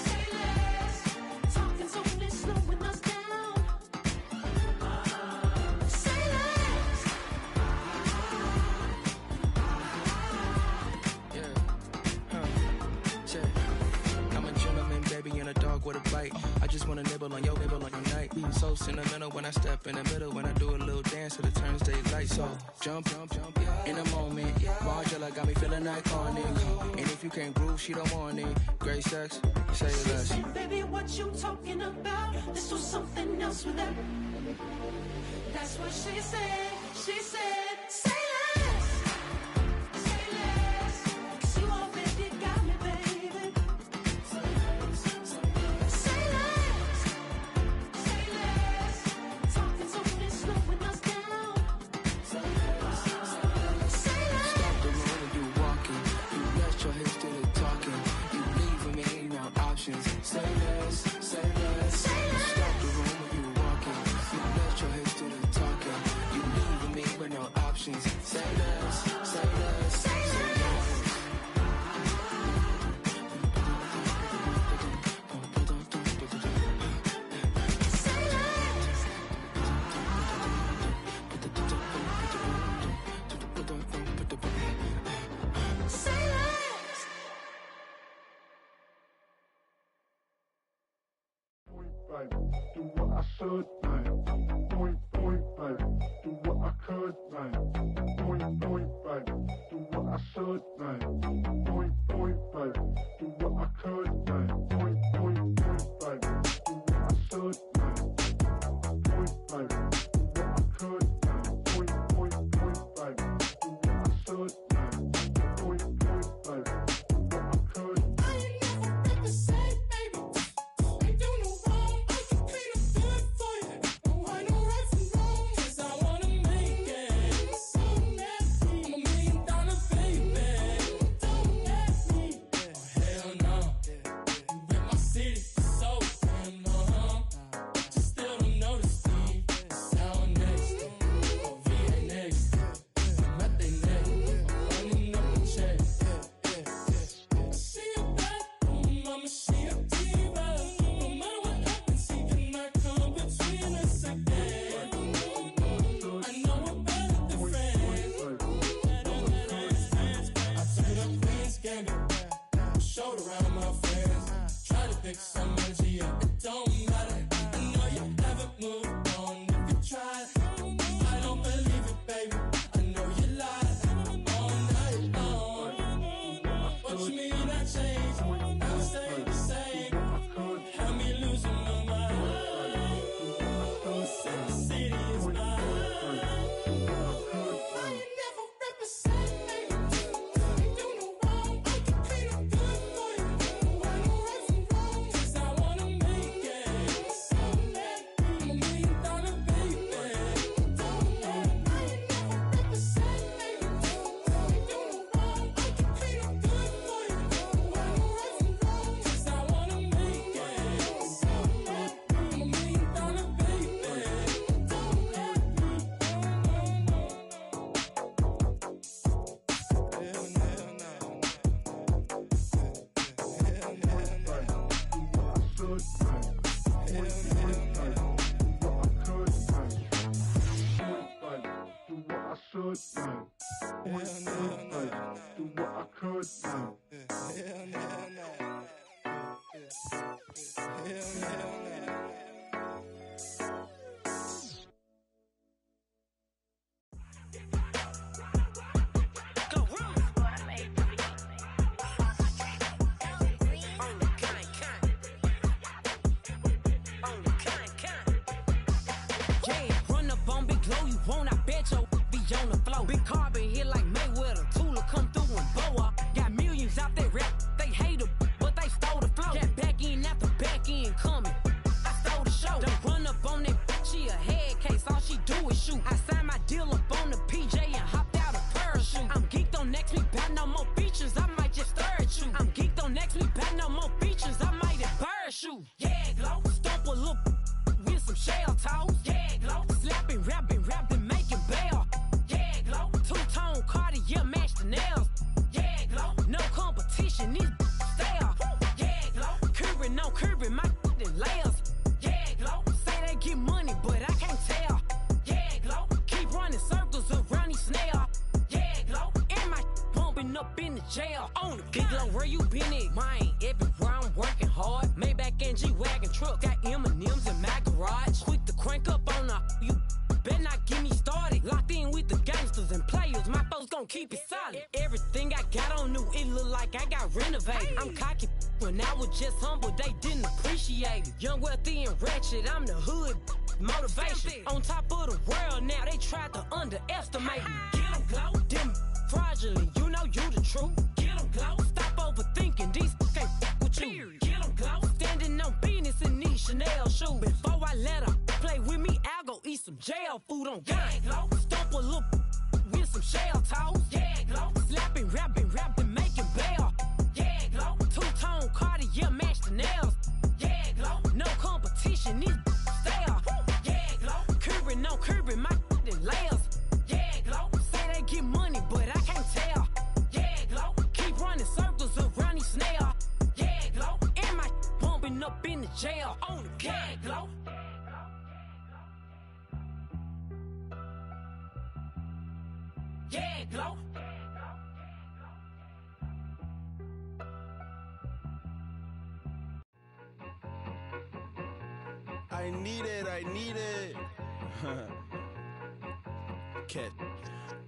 Say less. Talking's only slowing us down. Say less. I'm a gentleman, baby, and a dog with a bite. I just wanna nibble on your night. So sentimental when I step in the middle. When I do a little dance to the turns daylight. So jump, in a moment. Margella got me feeling iconic. And if you can't groove, she don't want it. Great sex, say less. She said, baby, what you talking about? Let's do something else with that. That's what she said. She said, say less. Say less. 'Cause you already got me, baby. Say less. Say less. Talking's only slowing us down. Say less. Stop the road when you walking. You rest your hips to the talking. You leaving me no options. Say less, say less. Stop the road when you walking. You rest your hips to the talking. You leaving me with no options. Say less, say less, say less. Say less. Baby, do what I should, man. Point, baby, do what I could, man. Point, baby, do what I should, man. Point, baby, do what I could, man. Point, baby, do what I should, man. Point, baby, do what I could, man. Point, baby, do what I should, man. Point, baby, do what I could. I ain't never represent, baby. Ain't do no wrong. I can clean up good for you. Don't want no right from wrong. 'Cause I wanna make it. So nasty. I'm a $1 million baby. Don't let me. Oh, hell no. You rip my city so damn long. Just still don't notice me. Sound next. Oh, VA next. Met they neck. Running up the check. She a bad woman, mama, she a diva. No matter what happens, she cannot come between us again. I know we're better than friends. I took up Queen's Gambit, showed around my friends. Try to pick some energy up, it don't matter. I know you haven't moved on if you tried. I don't believe it, baby. I know you lied all night long. What you mean I changed? I stay the same. Had me losing my mind. Said the city is mine. I ain't never represent, baby. Ain't do no wrong. I can clean up good for you. Don't want no right from wrong. 'Cause I wanna make it. So let me. I'm a $1 million baby. Don't let me. I ain't never represent, baby. Ain't do no wrong. I can clean up good for you. Don't want no right from wrong. 'Cause I wanna make it. So let me. I'm a $1 million baby. Don't let me. Yeah, run up on Big Glow, you won't, I bet your be on the floor. Big carbon hit like Mayweather, Tula come through and boa. Got millions out there rap, they hate her, but they stole the flow. Got back in after back in coming, I stole the show. Don't run up on that bitch, she a head case, all she do is shoot. I signed my deal up on the PJ and hopped out a parachute. I'm geeked on next week, bout no more features, I might just stir at you. I'm geeked on next bumping up in the jail. On the big low, where you been at? Mine, everywhere I'm working hard. Maybach and G-Wagon truck, got M&M's in my garage. Quick to crank up on the, you better not get me started. Locked in with the gangsters and players, my folks gon' keep it solid. Everything I got on new, it look like I got renovated. I'm cocky when I was just humble, they didn't appreciate it. Young, wealthy, and ratchet, I'm the hood motivation. On top of the world now, they tried to underestimate me. Get 'em glow, them fraudulent, you know you the truth. Get 'em glow, stop overthinking, these can't with you. Get 'em glow, standing on business in these Chanel shoes. Before I let her play with me, I'll go eat some jail food on gang. Stomp a little with some shell toes. Yeah, glow, slapping, rapping, making bail. Yeah, glow, two-tone Cartier match the nails. Yeah, glow, no competition, these stale. Yeah, glow, curbing, no curbing, my layers. Yeah, glow, say they get money, but I can't tell. Yeah, glow, keep running circles around these snails. Yeah, glow, and my bumping up in the jail. On the yeah, glow. Yeah, glow. I need it. Cat.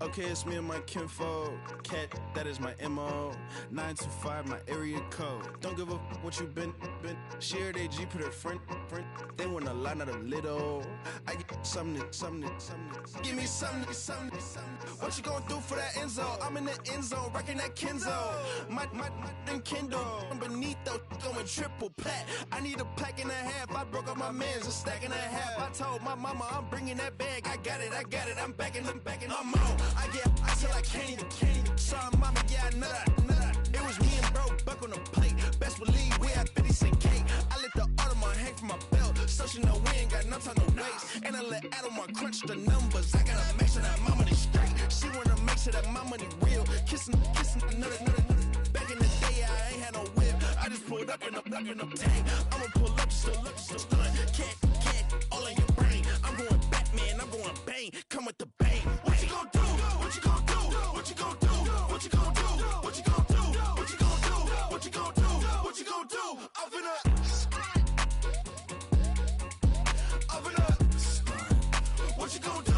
Okay, it's me and my kinfolk. Cat, that is my MO. 925, my area code. Don't give a what you been. Shared AG, put her friend. They want a lot, not a little. I get something. Give me something. What you gonna do for that Enzo? I'm in the end zone, wrecking that Kenzo. My Kindle. I'm beneath though, going triple plat. I need a pack and a half. I broke up my mans, a stack and a half. I told my mama I'm bringing that bag. I got it. I'm backing, I'm on. I till I can't even. Sorry, mama, yeah, I know that. It was me and bro, buck on the plate. Best believe we had 50 cent cake. I let the Audemars hang from my belt, so she know we ain't got no time to waste. And I let Audemars crunch the numbers. I gotta make sure that my money straight. She wanna make sure that my money real. Kissing another. Back in the day, I ain't had no whip. I just pulled up in the tank. I'ma pull up just to stun. Cat, all in your brain. I'm going Batman, I'm going bang. Come with the bang. What you gonna do? What you gonna do? What you gonna do? What you gonna do? What you gonna do? What you gonna do? What you gonna do? What you gonna do? I'm finna. What you gonna do?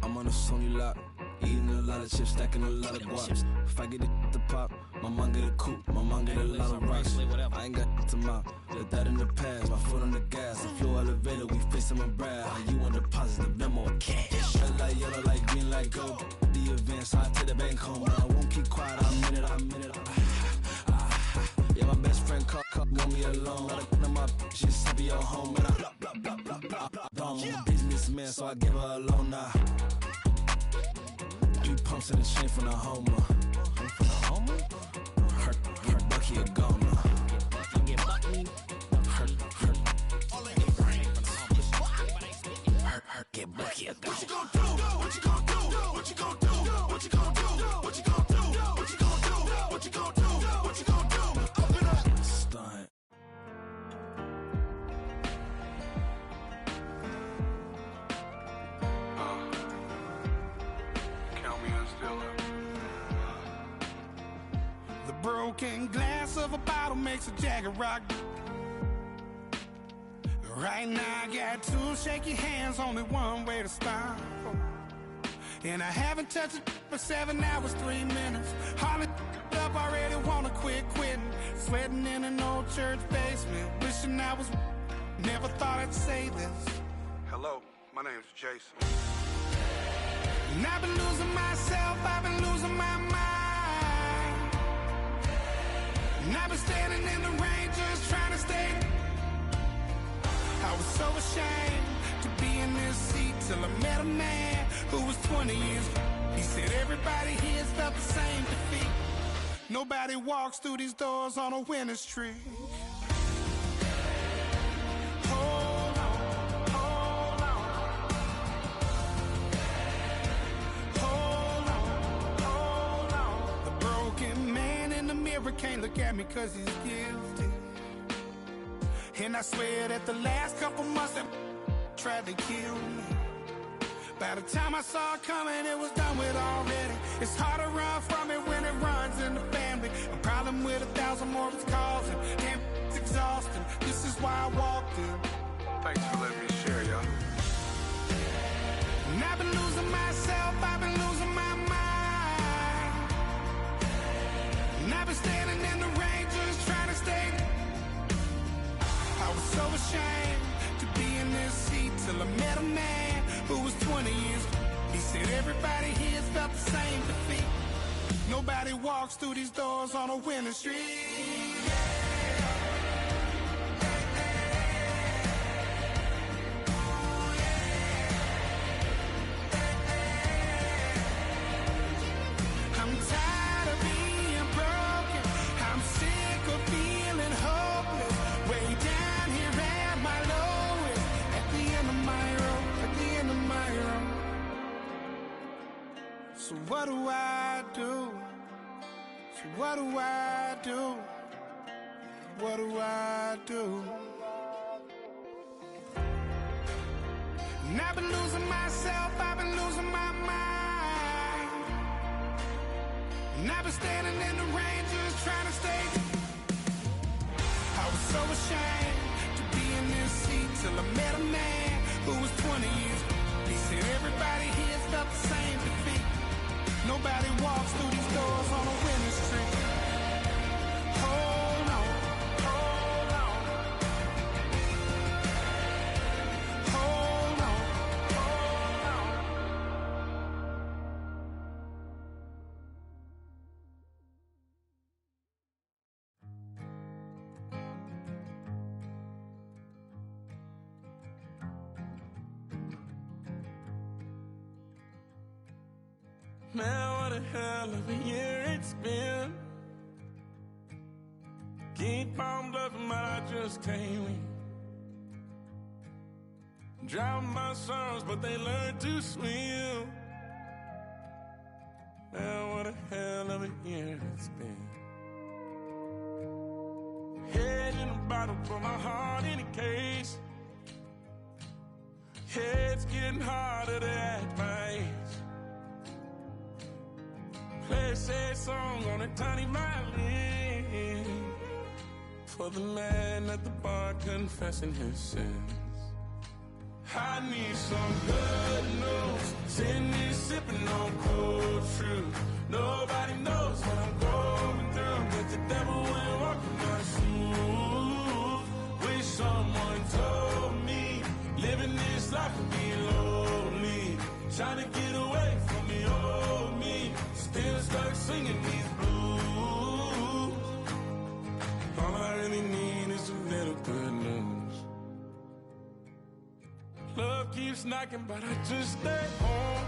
I'm on a Sony lot, eating a lot of chips, stacking a lot of guaps. If I get it to pop, my mom get a coupe, my mom get a lot of rocks. I ain't got to mouth, let that in the past. My foot on the gas, I flow elevator, we facing my brad. How you on the positive, no more cash. Red light, yellow light, green light, go. The event, so I take the bank home. I won't keep quiet, I'm in it. Yeah, my best friend called, want me alone. Let her my she's happy at home. And I blah. I'm a businessman, so I give her a loan now. 3 pumps in the chain from the Homer. Her Bucky a goner. Her get Bucky a goner. What you gonna do? What you gonna do? What you gonna do? What you gonna do? What you gonna do? What you gonna do? What you gonna do? What you gonna do? Open up. Stunt. Count me in still up. The broken glass of a bottle makes a Jagger rock. Right now I got 2 shaky hands, only one way to stop. And I haven't touched it for 7 hours, 3 minutes. Hardly up, already wanna quit quitting. Sweating in an old church basement, wishing I was. Never thought I'd say this. Hello, my name's Jason. And I've been losing myself, I've been losing my mind. And I've been standing in the rain, just trying to stay. I was so ashamed to be in this seat till I met a man who was 20 years. He said everybody here's felt the same defeat. Nobody walks through these doors on a winning streak. Hold on. The broken man in the mirror can't look at me 'cause he's guilty. And I swear that the last couple months that tried to kill me. By the time I saw it coming, it was done with already. It's hard to run from it when it runs in the family. A problem with 1,000 more it's causing. Damn, it's exhausting. This is why I walked in. Thanks for letting me share, y'all. And I've been losing myself, I've been losing my mind. And I've been standing in the rain just trying to stay. I was so ashamed to be in this seat till I met a man who was 20 years. He said everybody here felt the same defeat. Nobody walks through these doors on a winning streak. I'm tired of being broken. I'm sick of feeling hopeless. Way down here at my lowest. At the end of my road, at the end of my road. So what do I do? So what do I do? What do I do? And I've been losing myself, I've been losing my mind. And I've been standing in the rain just trying to stay. I was so ashamed to be in this seat till I met a man who was 20 years. He said everybody here felt the same defeat. Nobody walks through these doors on a winning streak. Hold on, hold on. Hold on, hold on. Man, what a hell of a year it's been. Keep on bluffing, but I just can't win. Drown my sons, but they learn to swim. Man, what a hell of a year it's been. Head in a bottle, put my heart in a case. Head's getting harder to act my age. Play a sad song on a tiny violin for the man at the bar confessing his sins. I need some good news. Sitting here sipping on cold truth. Nobody knows what I'm going through, but the devil will walk in my shoes. Wish someone told me living this life would be lonely. Trying to get away from the old me. Still stuck singing these blues. All I really need is a little good news. Love keeps knocking, but I just stay home.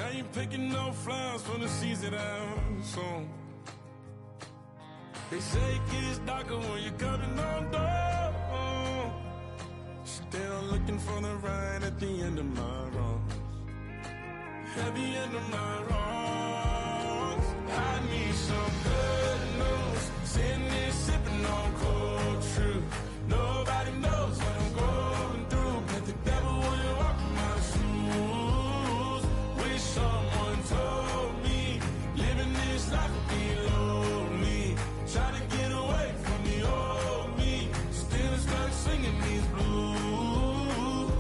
I ain't picking no flowers for the seeds that I've sown. They say it gets darker when you're coming on door. Still looking for the right at the end of my wrongs. At the end of my wrongs, I need some good news. Sitting here sipping on cold truth. Nobody knows what I'm going through, but the devil will walk in my shoes. Wish someone told me living this life would be lonely. Trying to get away from the old me. Still stuck singing these blues.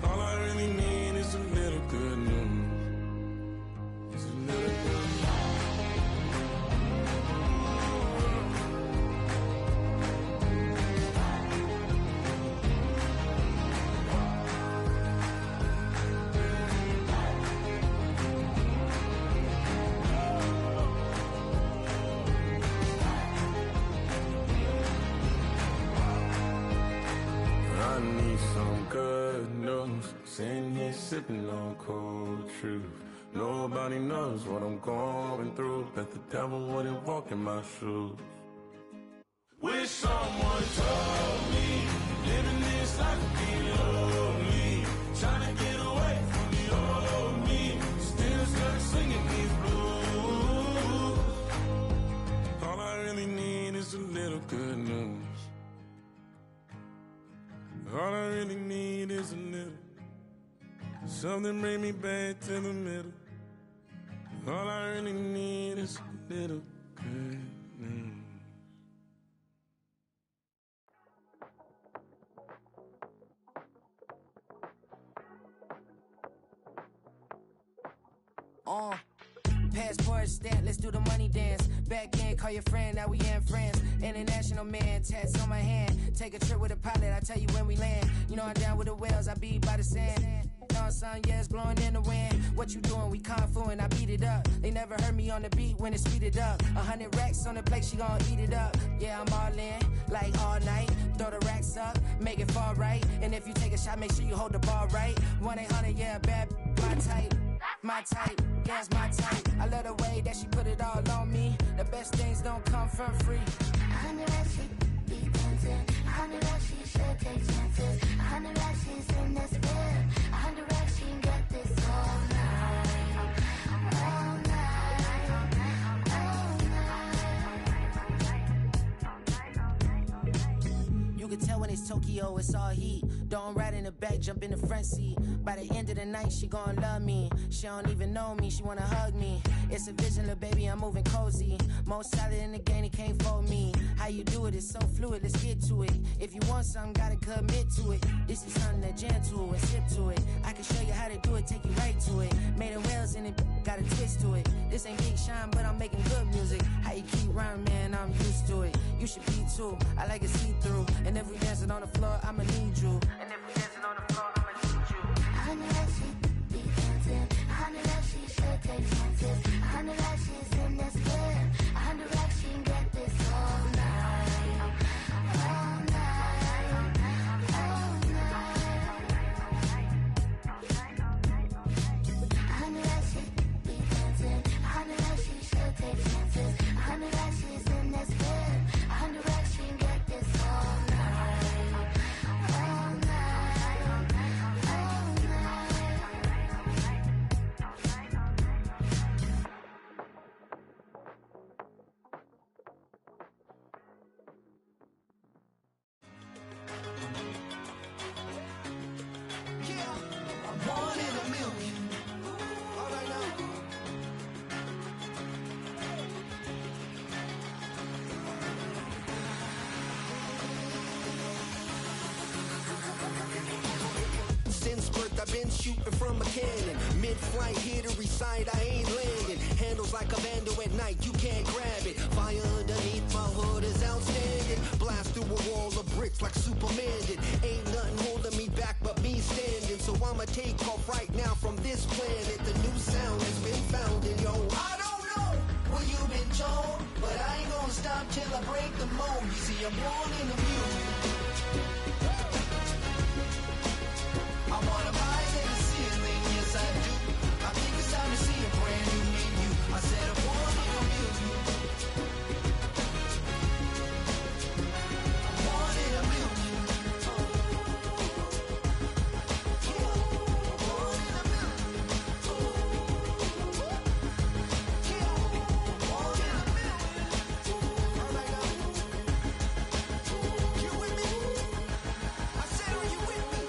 All I really need is a little good news. It's a little good I need some good news. Sitting here sipping on cold truth. Nobody knows what I'm going through. Bet the devil wouldn't walk in my shoes. Wish someone told me living this life would be lonely. Trying to get away from the old me. Still stuck singing these blues. All I really need is a little good news. All I really need is a little. Something bring me back to the middle. All I really need is a little good news. Passport stamp, let's do the money dance. Back in, call your friend, now we in France. International man, tats on my hand. Take a trip with a pilot, I tell you when we land. You know I'm down with the whales, I be by the sand. On sun, yeah, it's blowing in the wind. What you doing? We kung fu and I beat it up. They never heard me on the beat when it speeded up. 100 racks on the plate, she gon' eat it up. Yeah, I'm all in, like all night. Throw the racks up, make it fall right. And if you take a shot, make sure you hold the ball right. 1-800, yeah, bad, my type. My type, yeah, it's my type. I love the way that she put it all on me. The best things don't come from free. 100 racks, she be dancing. 100 racks, she should take chances. 100 racks, she's in this bed. 100 racks, she can get this all night. All night. All night. You can tell when it's Tokyo, it's all heat. Don't ride in the back, jump in the front seat. By the end of the night, she gon' love me. She don't even know me, she wanna hug me. It's a vision, little baby, I'm moving cozy. Most solid in the game, he can't fold me. How you do it, it's so fluid, let's get to it. If you want something, gotta commit to it. This is something that gentle and sip to it. I can show you how to do it, take you right to it. Made of whales in it, got a twist to it. This ain't Big Sean, but I'm making good music. How you keep rhyming, man, I'm used to it. You should be too, I like it see-through. And if we dancing on the floor, I'ma need you. And if we dancing on the floor, I'ma need you. 100 racks, she be dancing. 100 racks, she should take chances. 100 racks, she's in this bed. 100 racks, she can get this all night. All night. All night. 100 racks, she be dancing. 100 racks, she should take chances. 100 racks, she's in this bed. 100 racks, she can get this all night. All night. All One in a million. All right now. Since birth, I've been shooting from a cannon. Mid-flight, here to recite, I ain't landing. Handles like a vandal at night, you can't grab it. Fire underneath my hood is outstanding. Blast through a wall of bricks like Superman did. Ain't nothing holding me back but me standing. So I'ma take off right now from this planet. The new sound has been found in yo. I don't know what you've been told, but I ain't gonna stop till I break the mold. You see, I'm born in the music. I wanna rise in the ceiling, yes I do. I think it's time to see a brand new me and you. I said I'm born in the music. I'm born in a million. Born in a million. Born in a million. All right now. You with me? I said, are you with me?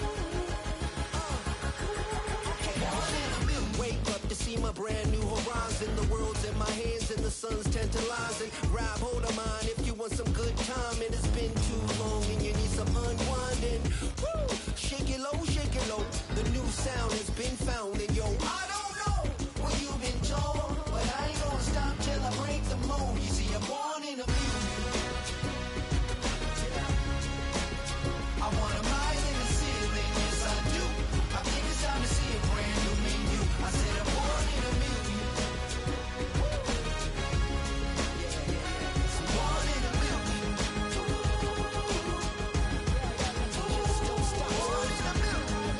Wake up to see my brand new horizon. The world's in my hands and the sun's tantalizing. Grab hold of mine if you want some good time. And it's been too long and you need some unwinding. Woo! Shake it low, shake it low. The new sound has been found. And yo, I don't know what you've been told, but I ain't gonna stop till I break the mold. You see, I'm born in a music. I wanna rise in the ceiling, yes I do. I think it's time to see a brand new me and you. I said I'm born in a million. I'm born in a million. Born in a million.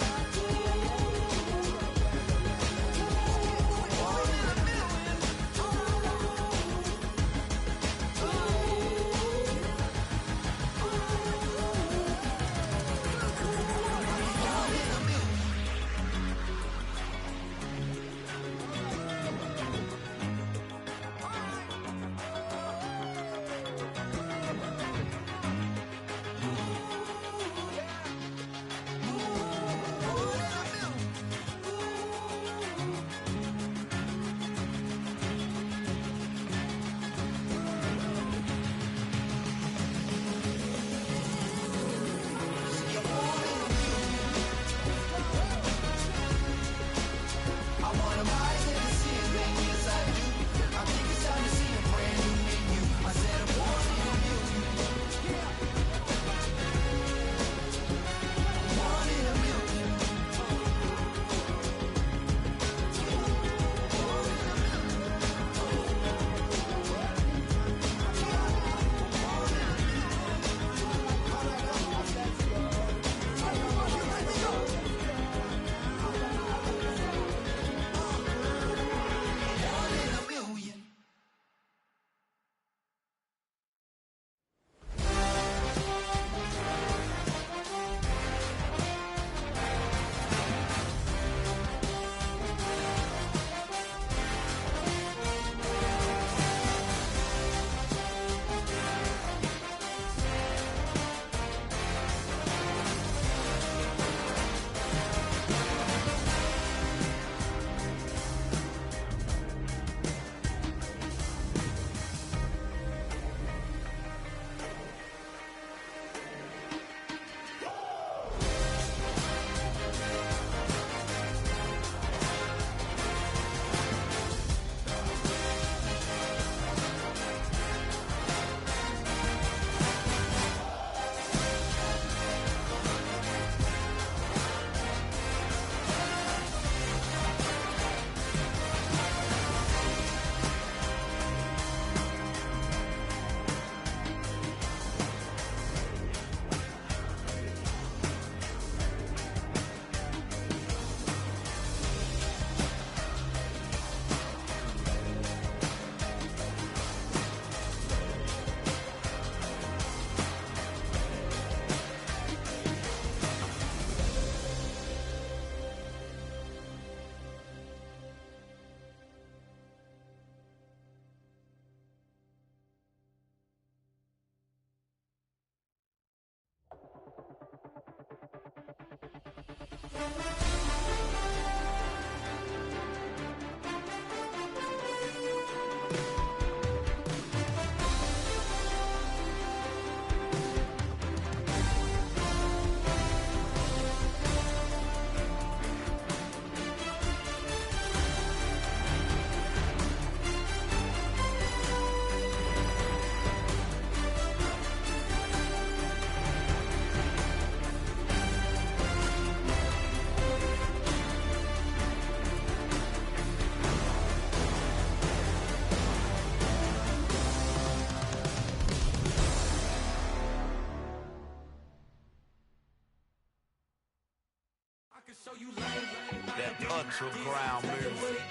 That ultra ground music,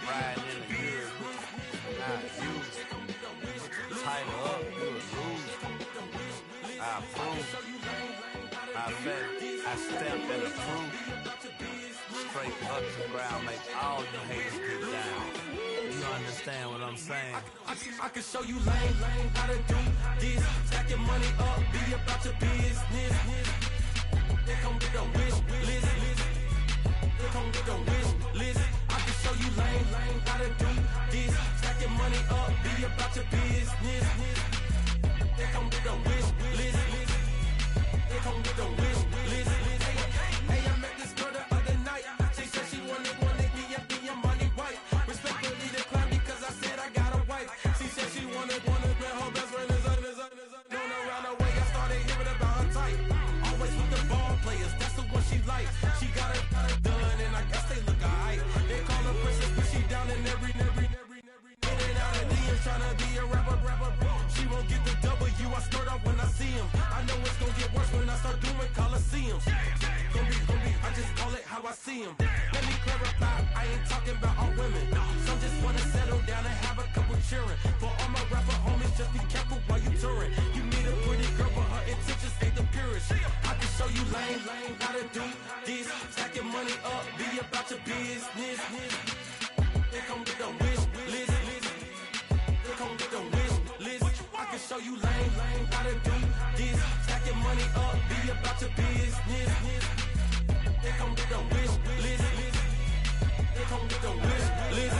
riding in the good, not used. Tighten up, you a loser. I approve. I bet I stamped and approve. Straight ultra ground make all you haters get down. You understand what I'm saying? I can show you lame how to do this. Stack your money up, be about your business. They come with a wish list. They come with a wish list. I can show you lame how to do this. Stack your money up, be about your business. They come with a wish list. They come with a wish list. Hey, I met this girl the other night. She said she wanted me and be a money wife. Respectfully declined because I said I got a wife. She said she wanted man, her best friend is known around the way. I started hearing about her type. Always with the ball players, that's the one she likes. She got it done, and I guess they look alright. They call her princess, but she down in every. In and out of DMs, tryna be a rapper. She won't get the W, I skirt off when I see him. I know it's gonna get worse when I start doing Coliseums. Gonna be, I just call it how I see him. Let me clarify, I ain't talking about all women. Some just wanna settle down and have a couple cheering. For all my rapper homies, just be careful while you touring. You meet a pretty girl, but her intentions ain't the purest. I can show you lame how to do this. Stack your money up, be about your business. They come with a wish list. They come with a wish list. I can show you lame how to do this. Stack your money up, be about your business. They come with a wish list. They come with a wish list.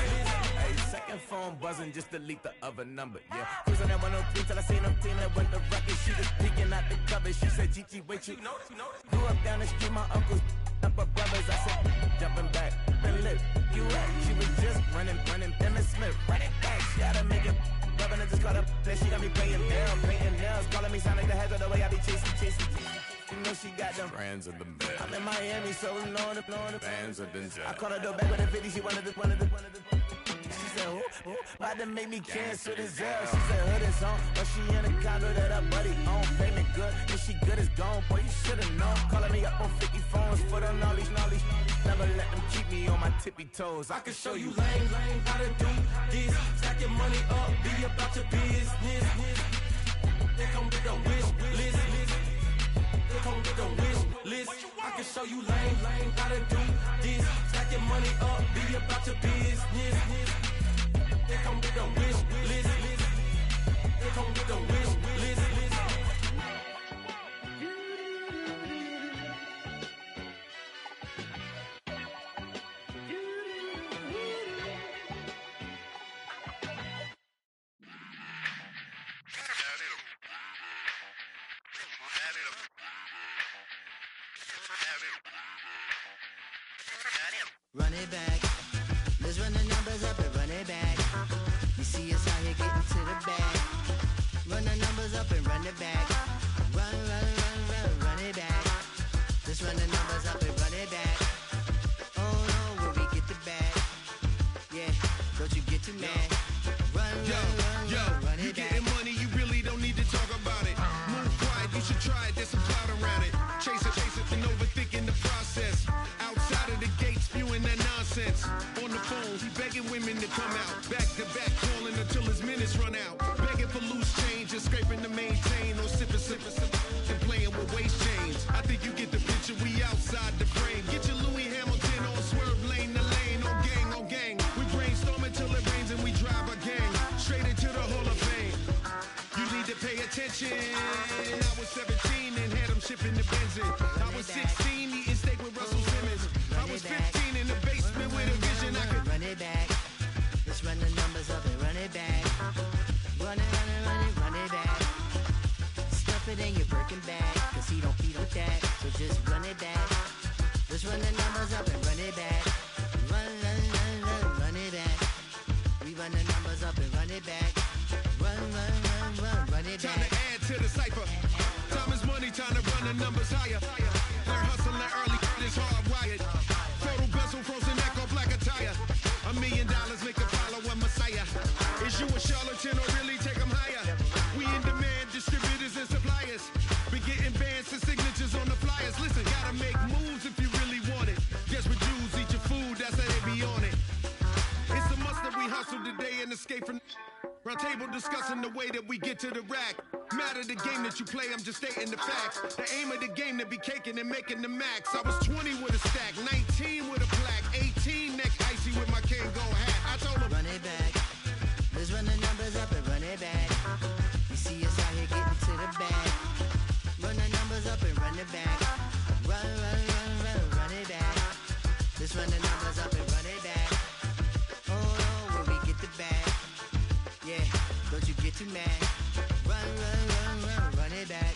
Hey, second phone buzzing, just delete the other number, yeah. Cruising at 103 till I seen them team that went the record. She was peeking out the cover. She said, Gigi, wait, you grew up down the street, my uncles up her brothers. I said, jumping back, been lit. You at? She was just running, Emmett Smith, running back. She had to make it. Rubbing it, just caught up. Then she got me playing down, painting nails, calling me sound like the heads of the way I be chasing. You know she got them friends of the bed. I'm in Miami, so we know the fans of the jet. I called her door back with a 50. She wanted the. She said, who? About to make me cancel this Zell. She said, hood is on, but she in a condo that her buddy own. Payment good, if she good is gone. Boy, you should've known. Calling me up on 50 phones, foot on knowledge. Never let them keep me on my tippy toes. I can show you lame how to do this. Stack your money up, be about your business. They come with a wish list. They come with a wish list. I can show you lame how to do this. Stack your money up, be about your business. They come with a wish list. They come with a wish list. Run it back. Let's run the numbers up and run it back. You see us out here getting to the bag. Run the numbers up and run it back. Run it back. Let's run the numbers up and run it back. Oh no, where we get the bag. Yeah, don't you get too mad. Run you it getting back. money, you really don't need to talk about it. Move quiet, you should try it, there's some clout around it. Chase it, and overthinking the process. Outside of the gate, spewing that nonsense. On the phone, begging women to come out. Back to back, calling until his minutes run out. Begging for loose change and scraping to maintain. Or sipping, and playing with waist chains. I think you get the picture, we outside the frame. Get your Louis Hamilton on swerve lane to lane. On gang. We brainstorm until it rains and we drive a gang. Straight into the Hall of Fame. You need to pay attention. I was 17 and had them shipping the benzine. I was 16 eating steak with Russell Simmons. numbers higher. Learn hustling early, it's hardwired. Photo bezel, frozen neck off like a tire. $1 million make a follow a messiah. Is you a charlatan or really take them higher? We in demand, distributors and suppliers. Been getting bands and signatures on the flyers. Listen, gotta make moves if you really want it. Desperate Jews eat your food, that's how they be on it. It's a must that we hustle today and escape from round table discussing the way that we get to the rack. Matter the game that you play, I'm just stating the facts. The aim of the game to be caking and making the max. I was 20 with a stack, 19 with a plaque, 18 neck icy with my Kango hat. I told him, run it back. Let's run the numbers up and run it back. You see us out here getting to the bag. Run the numbers up and run it back. Run it back. Let's run the numbers up and run it back. Oh no, when we get the bag. Yeah, don't you get too mad. Run it back.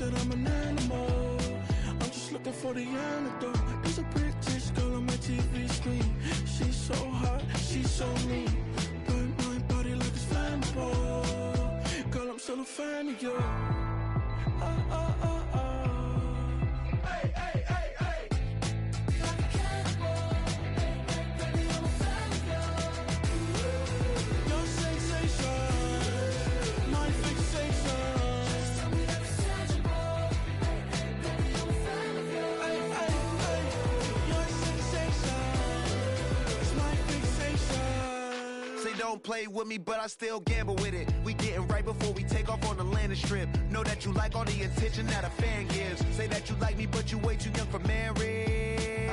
said I'm an animal. I'm just looking for the antidote. There's a British girl on my TV screen. She's so hot, she's so mean. Burn my body like it's flammable. Girl, I'm still a fan of you. Hey, hey, hey, hey. Like a cannibal. Baby, I'm a fan of you. Your sensation, my fixation. Just tell me that it's tangible. Hey, hey, baby, I'm a fan of you. Hey, hey, hey. Your sensation is my fixation. Say don't play with me, but I still gamble with it. We getting right before we take off on the landing strip. Know that you like all the attention that a fan gives. Say that you like me, but you way too young for marriage.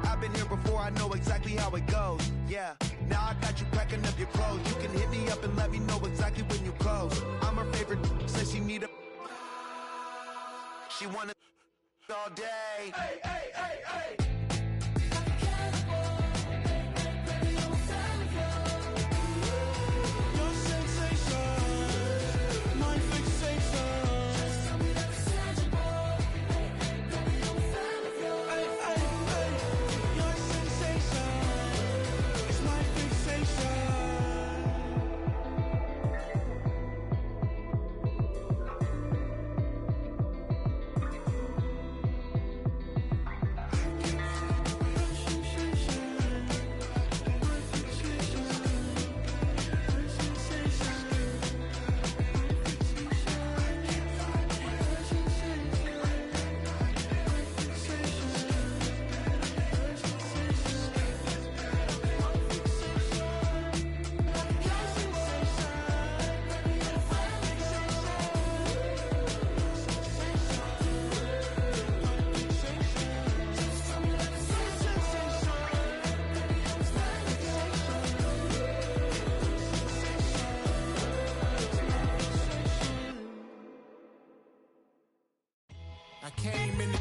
I've been here before, I know exactly how it goes. Yeah, now I got you packing up your clothes. You can hit me up and let me know exactly when you close. I'm her favorite, says she need a... She wanna all day. Hey, hey, hey, hey. I came in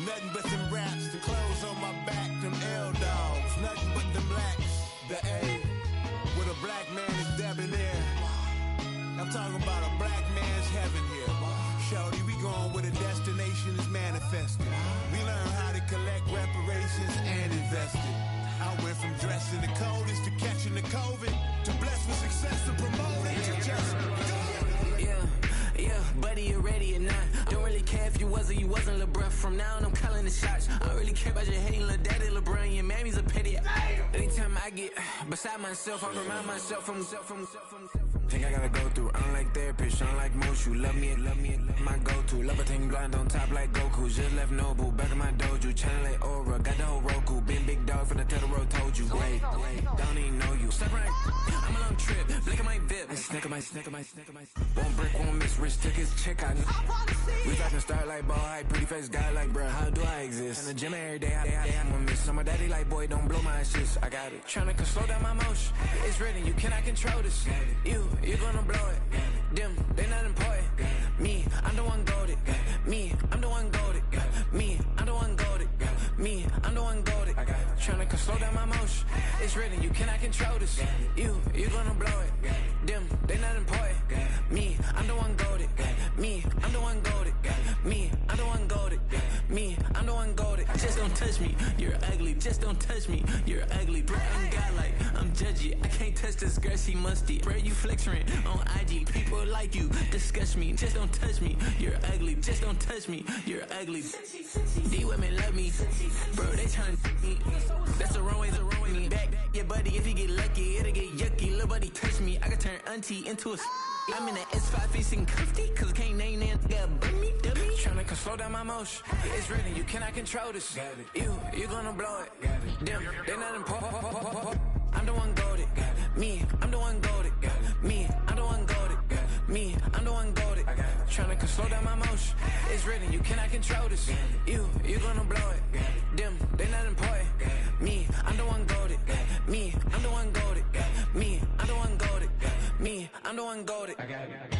nothing but them raps, the clothes on my back, them L-dogs, nothing but them blacks, the A, with a black man is debonair. I'm talking about a black man's heaven here. Shorty, we going where the destination is manifested. We learn how to collect reparations and invest it. I went from dressing the coldest to catching the COVID, to blessed with success and promoting to just yeah, buddy, you ready or not? Don't really care if you was or you wasn't LeBron. From now on, I'm calling the shots. I don't really care about your hating little daddy LeBron. Your mammy's a pity. Anytime I get beside myself, I remind myself from think I gotta go through. I don't like therapist, I don't like most. You love me, my go-to. Love a thing blind on top like Goku. Just left Noble, back in my dojo. Channel like Aura, got the whole Roku. Been big dog from the Tedero, told you. Wait, don't even know you. Step right, I'm a long trip. Blink at my VIP. Snicker my. Won't break, won't miss. Rich took his check, I know. We talking start like ball hype. Pretty face guy like, bruh, how do I exist? In the gym every day, I'm gonna miss. Some of daddy like, boy, don't blow my assist. I got it. Tryna slow down my motion. It's written, you cannot control this. You gonna blow it. Them, they not important. Me, I'm the one goated. Me, I'm the one goated. Me, I'm the one goated. Me, I'm the one goated. Tryna slow down my motion. It's written, you cannot control this. You gonna blow it. Them, they not important. Me, I'm the one goated. Me, I'm the one goated. Me, I'm the one goated. Me, I'm the one goated. Just don't touch me, you're ugly. Just don't touch me, you're ugly. Bro, I'm godlike, I'm judgy. I can't touch this girl, she musty. Bro, you flexing on IG. People like you disgust me. Just don't touch me, you're ugly. Just don't touch me, you're ugly. These women love me, bro, they tryna me. That's the wrong way, back your buddy, if he get lucky, it'll get yucky. Little buddy touch me, I can turn auntie into a I'm in the S5 facing comfy, cause I can't name that dummy. Tryna slow down my motion. It's written, you cannot control this. You gonna blow it. Them, they not important. I'm the one goated. Me, I'm the one goated. Me, I'm the one goated. Me, I'm the one goated. Tryna slow down my motion. It's written, you cannot control this. You gonna blow it. Them, they not important. Me, I'm the one goated. Me, I'm the one goated. Me, I'm the one goated. Me, I'm the one goated. I got it.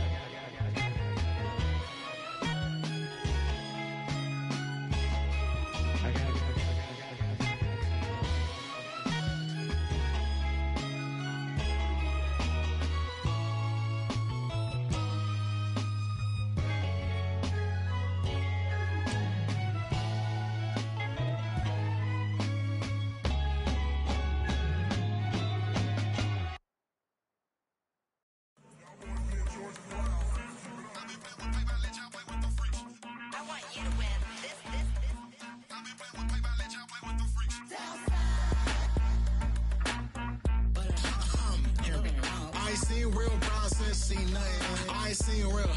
ain't seen real.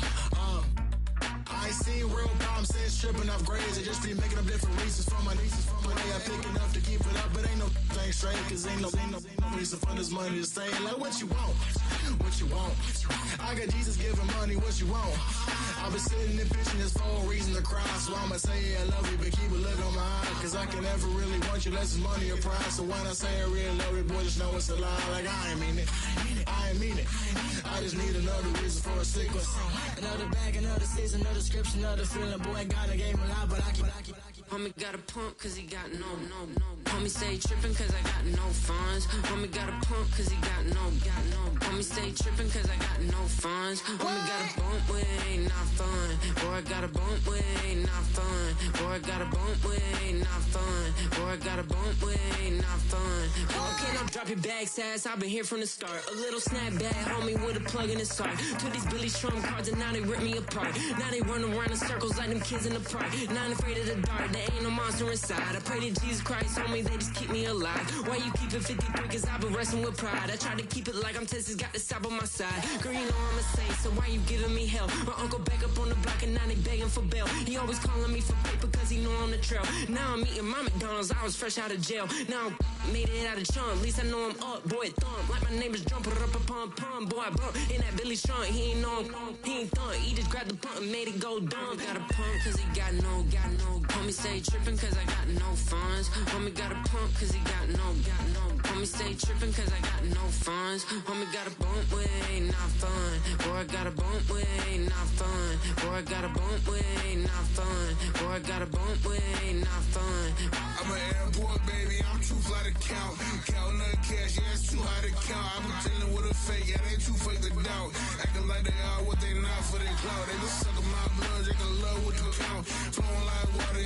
I ain't seen real problems since tripping off grades. I just be making up different reasons for my nieces. When they got pick enough to keep it up, but ain't no thing straight. Cause ain't no reason for this money to stay. Like what you want, what you want. I got Jesus giving money, what you want. I've been sitting and pitching this for a reason to cry. So I'ma say I love you, but keep a look on my eye. Cause I can never really want you unless it's money or prize. So when I say I really love you, boy, just know it's a lie. Like I ain't mean it, I ain't mean it. I just need another reason for a sequence. Another bag, another season, another description, another feeling. Boy, got a game a lot, but I keep. Homie got a pump cause he got no. Homie stay trippin' cause I got no funds. Homie got a pump cause he got no. Homie stay trippin' cause I got no funds. Homie got a bump with it ain't not fun. Boy, I got a bump with it ain't not fun. Boy, I got a bump with it ain't not fun. Boy, I got a bump with it ain't not fun. Okay, now drop your bag, sass. I've been here from the start. A little snapback, homie with a plug in his heart. Took these Billy Trump cards and now they rip me apart. Now they run around in circles like them kids in the park. Now I'm afraid of the dark. There ain't no monster inside. I pray to Jesus Christ, homie, they just keep me alive. Why you keep it 53? Cause I've been wrestling with pride. I try to keep it like I'm Texas, got the South on my side. Girl, you know I'm a saint, so why you giving me hell? My uncle back up on the block and now they begging for bail. He always calling me for paper cause he know I'm the trail. Now I'm eating my McDonald's, I was fresh out of jail. Now I made it out of chunk, at least I know I'm up. Boy, thump, like my neighbors jumping up a pum. Boy, I bump in that Billy Strong, he ain't know he ain't thump. He just grabbed the pump and made it go dumb. Got a pump cause he got no. Homie stay trippin' cause I got no funds. Homie got a pump cause he got no. Homie stay trippin' cause I got no funds. Homie got a bump with it ain't not fun. Boy, I got a bump with it ain't not fun. Boy, I got a bump with it ain't not fun. Boy, I got a bump with it ain't not fun. I'm an airport baby, I'm too fly to count. Counting the cash, yeah, it's too high to count. I'm dealing with a fake, yeah, they too fake to doubt. Acting like they are what they not for their clout. They just suckin' my blood, they can love what you count. Flowing like water,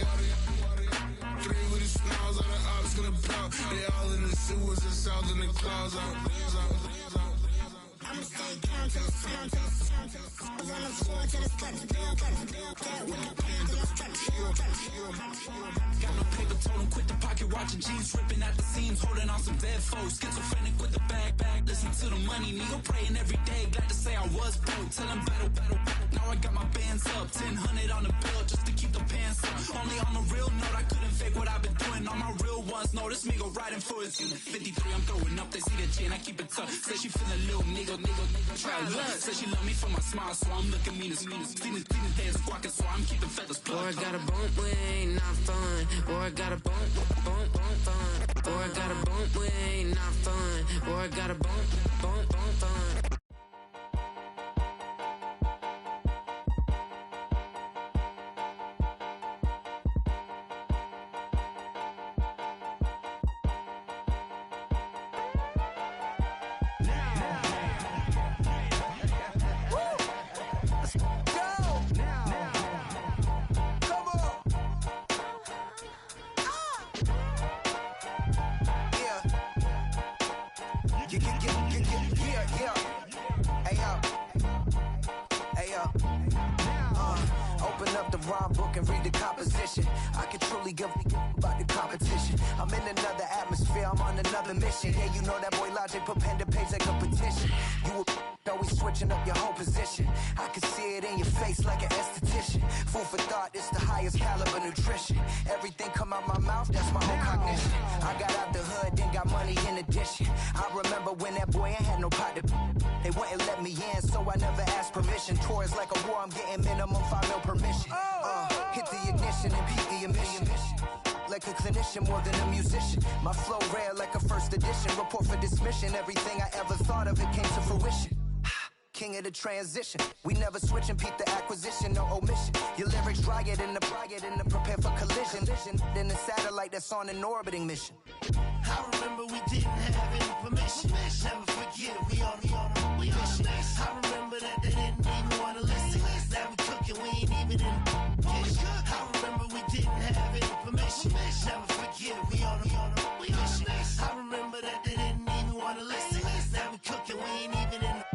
three with the smiles, all the ops gonna plow. They all in the sewers and south in the clouds. I'ma stay down to the sound, to the sound, to the sound. On the floor to the steps, with the pan to the steps. Got no paper, told him quit the pocket, watching jeans ripping at the seams, holding on some dead foes. Schizophrenic with the bag, listen to the money, nigga praying every day. Glad to say I was broke, tell him battle. Now I got my bands up, 1000 on the bill just to keep the pants up. Only on a real note, I couldn't fake what I've been doing. All my real ones know this nigga riding for his unit. 53, I'm throwing up, they see the chain, I keep it tough. Say she feeling little nigga, try to look. Say she love me for my smile, so I'm looking mean as Seen the days squawking, so I'm keeping feathers plugged. Boy, I got a bump with it ain't not fun. Boy, I got a bump fun. Boy, I got a bump with it ain't not fun. Boy, I got a bump fun. And read the composition. I can truly give about the competition. I'm in another atmosphere, I'm on another mission. Yeah, you know that boy Logic put pen to page like a petition. You always switching up your whole position. I can see it in your face like an esthetician. Food for thought, it's the highest caliber nutrition. Everything come out my mouth, that's my whole cognition. I got out the hood, then got money in addition. I remember when that boy ain't had no pot to. They wouldn't let me in, so I never asked permission. Tours like a war, I'm getting minimum 5 mil permission. Hit the ignition and beat the emission. Like a clinician more than a musician. My flow rare like a first edition. Report for dismission. Everything I ever thought of it came to fruition. King of the transition. We never switch and peep the acquisition, no omission. Your lyrics dry it in the prepare for collision. Then the satellite that's on an orbiting mission. I remember we didn't have any permission. Never forget we on a mission. I remember that they didn't even want to listen. Now we cooking, we ain't even in the kitchen. I remember we didn't have any permission. Never forget we on a mission. I remember that they didn't even want to listen. Now we cooking, we ain't even in the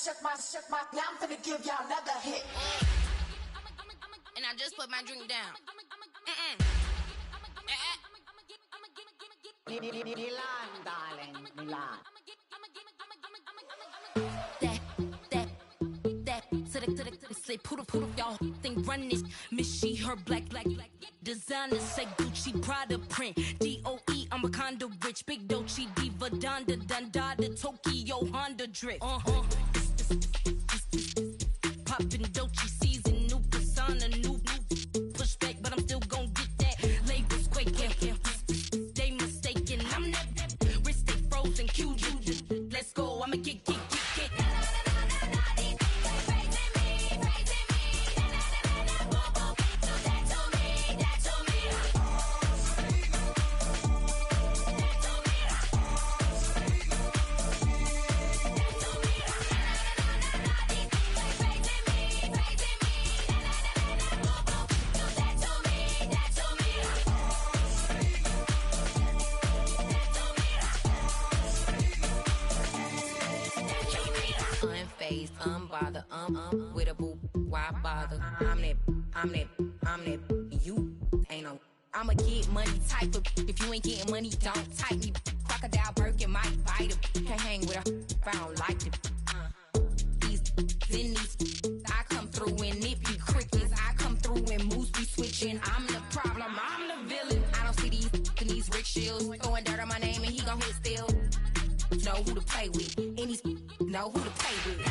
now I'm finna give y'all another hit. And I just put my drink down. Milan, darling, Milan. That, say poodle, y'all think run this. Miss she, her black, designer, say Gucci, Prada print. DOE, I'm a condo rich. Big Dolce, Diva, Donda, Dundada, Tokyo, Honda drip. Poppin' Dolce season, new persona, new pushback, but I'm still gon' get that. Labels quaking, they mistaken. I'm that wrist stay frozen, QG. Let's go, I'ma get. Unbothered, with a boo, why bother? I'm that, you ain't no. I'm a get money type of, if you ain't getting money, don't type me. Crocodile Birkin might bite him. Can't hang with her if I don't like them. These, I come through and it be crickets. I come through and moves be switching. I'm the problem, I'm the villain. I don't see these rickshaws throwing dirt on my name and he gon' hit still. Know who to play with, and these know who to play with.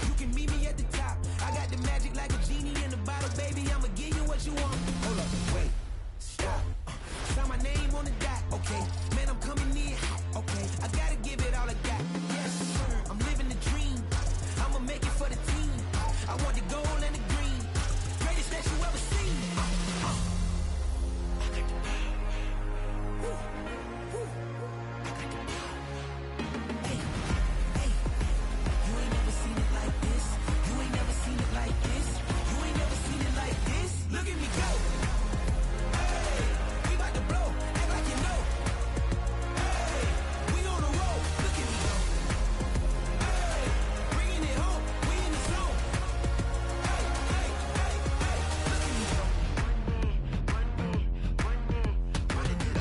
You can meet me